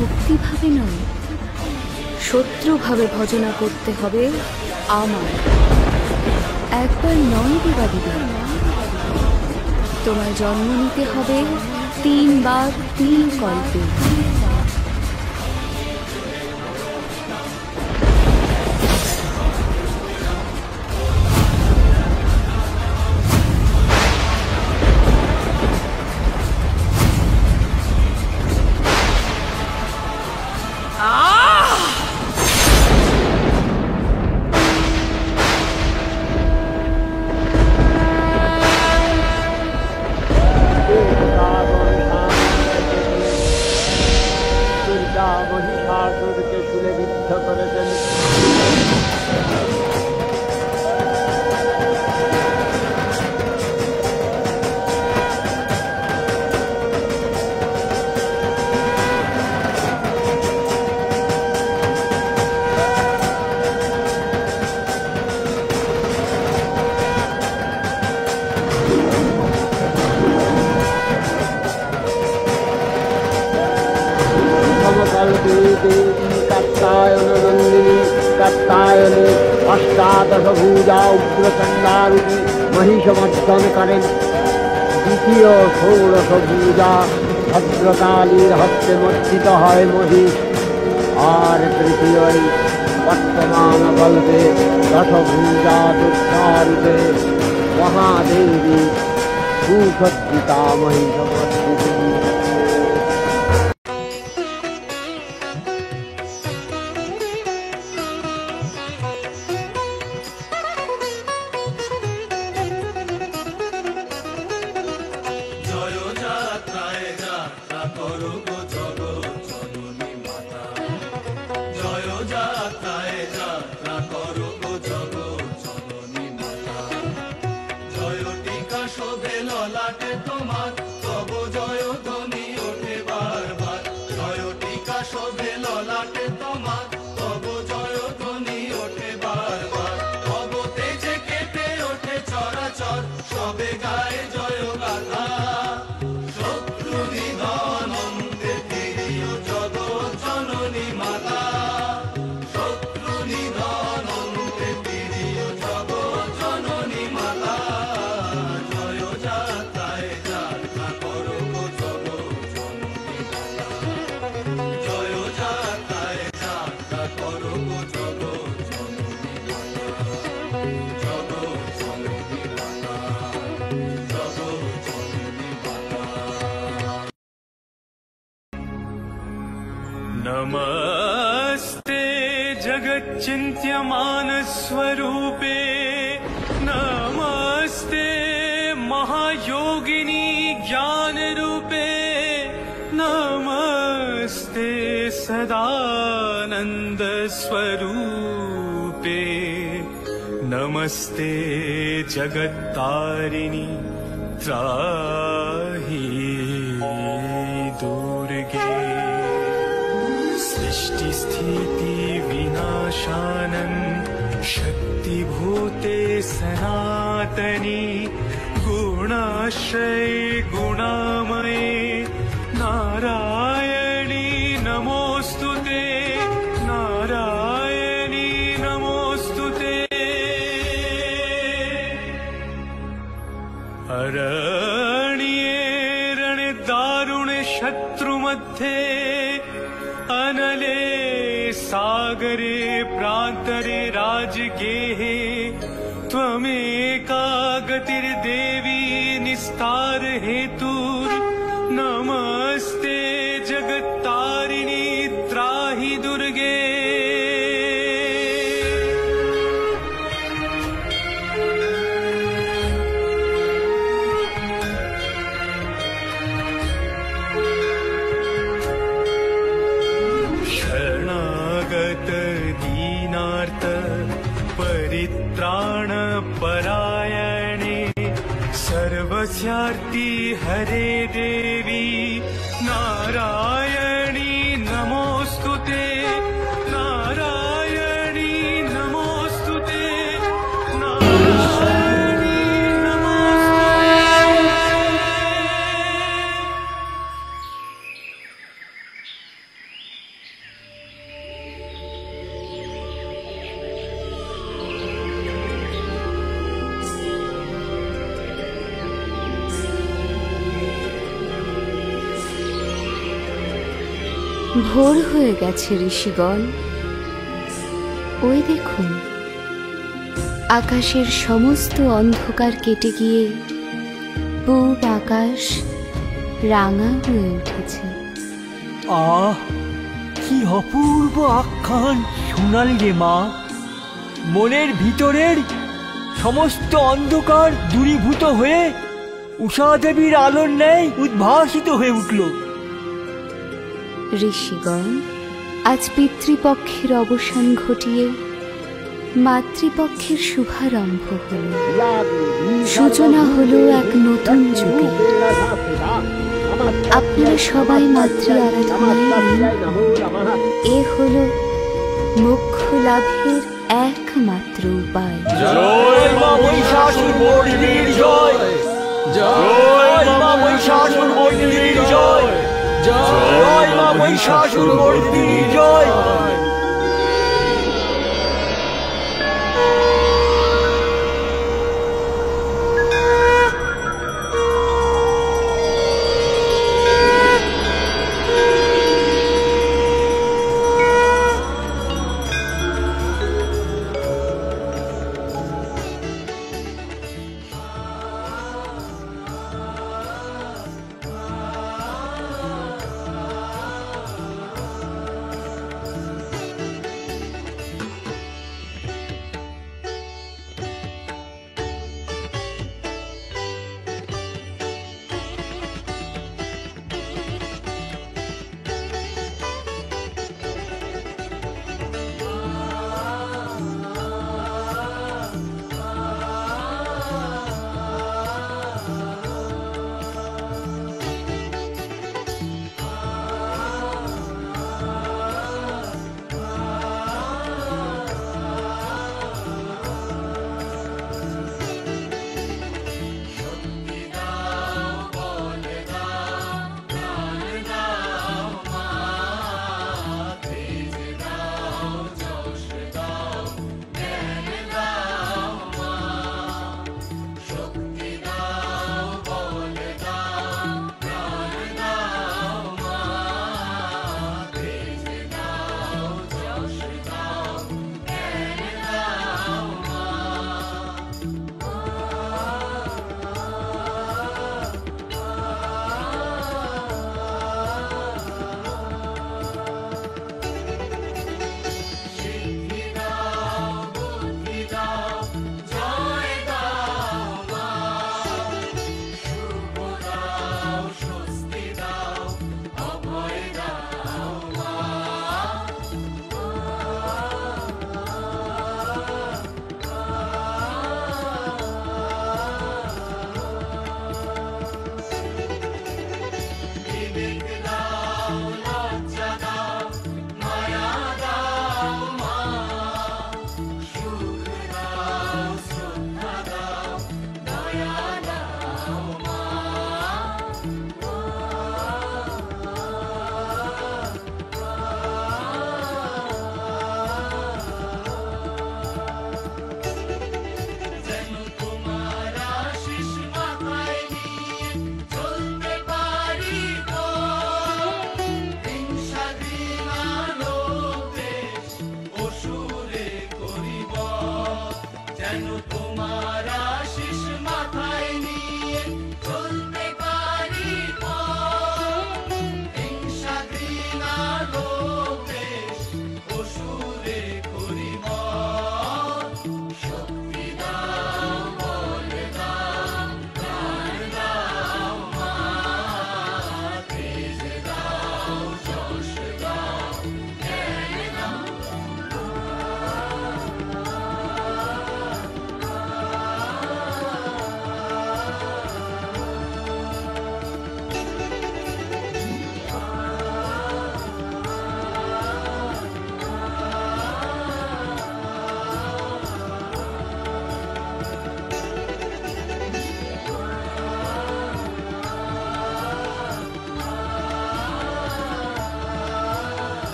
ভক্তিভাবে নয়, শত্রুভাবে ভজনা করতে হবে আমার। একবার নয় দেবাদিদে, তোমার জন্ম নিতে হবে 3 বার 3 কল্পে। মহিষাসুরকে শুলে বিদ্ধ করেছেন। কাত্তায়নে অষ্টাদশ ভূজা উগ্রচণ্ডারূপী মহিষমর্দন করেন। দ্বিতীয় 16 ভূজা ভদ্রকালীর হস্তে মর্জিত হয় মহিষ। আর তৃতীয় বর্তমান কল্পে 10 ভূজা দুর্গারূপে মহাদেবী সুসজ্জিতা মহিষমর্দিনী। नमस्ते जगच्चिन्त्यमान स्वरूपे, नमस्ते महायोगिनी ज्ञान रूपे, नमस्ते सदानंद स्वरूपे, नमस्ते जगत्तारिणी त्राहि दुर्गे। सृष्टि स्थिति विनाशानं शक्तिभूते सनातनी, गुणाश्रये गुणामये नारायणी नमोस्तुते, नारायणी नमोस्तुते। अरण्ये रणदारुणे शत्रुमध्ये, अनले सागरे प्रान्तरे राजगेहे, त्वमेका गतिर्देवी निस्तार हेतुर्, नमस्ते जगत्तारिणी त्राहि दुर्गे। परित्राण परायणे, सर्वस्यार्ति हरे देवी नारायणी नमोस्तुते, नारायणी नमोस्तुते, नारायणी नमोस्तुते। ভোর হয়ে গেছে ঋষিগণ। ওই দেখুন, আকাশের সমস্ত অন্ধকার কেটে গিয়ে পূব আকাশ রাঙা হয়ে উঠেছে। আহ, কি অপূর্ব আখ্যান শোনালি রে মা। মনের ভিতরের সমস্ত অন্ধকার দূরীভূত হয়ে উষা দেবীর আলোর ন্যায় উদ্ভাসিত হয়ে উঠল। ঋষিগণ, আজ পিতৃপক্ষের অবসান ঘটিয়ে মাতৃপক্ষের শুভারম্ভ হল। সূচনা হলো এক নতুন যুগে। আপনারা সবাই মাতৃ আরাধনায় এ হলো মোক্ষ লাভের একমাত্র উপায়। জয় মা মহিষাসুর মর্দিনীর জয়, জয় মা মহিষাসুর মর্দিনীর জয়, জয় মা মহিষাসুর মর্দিনীর জয়।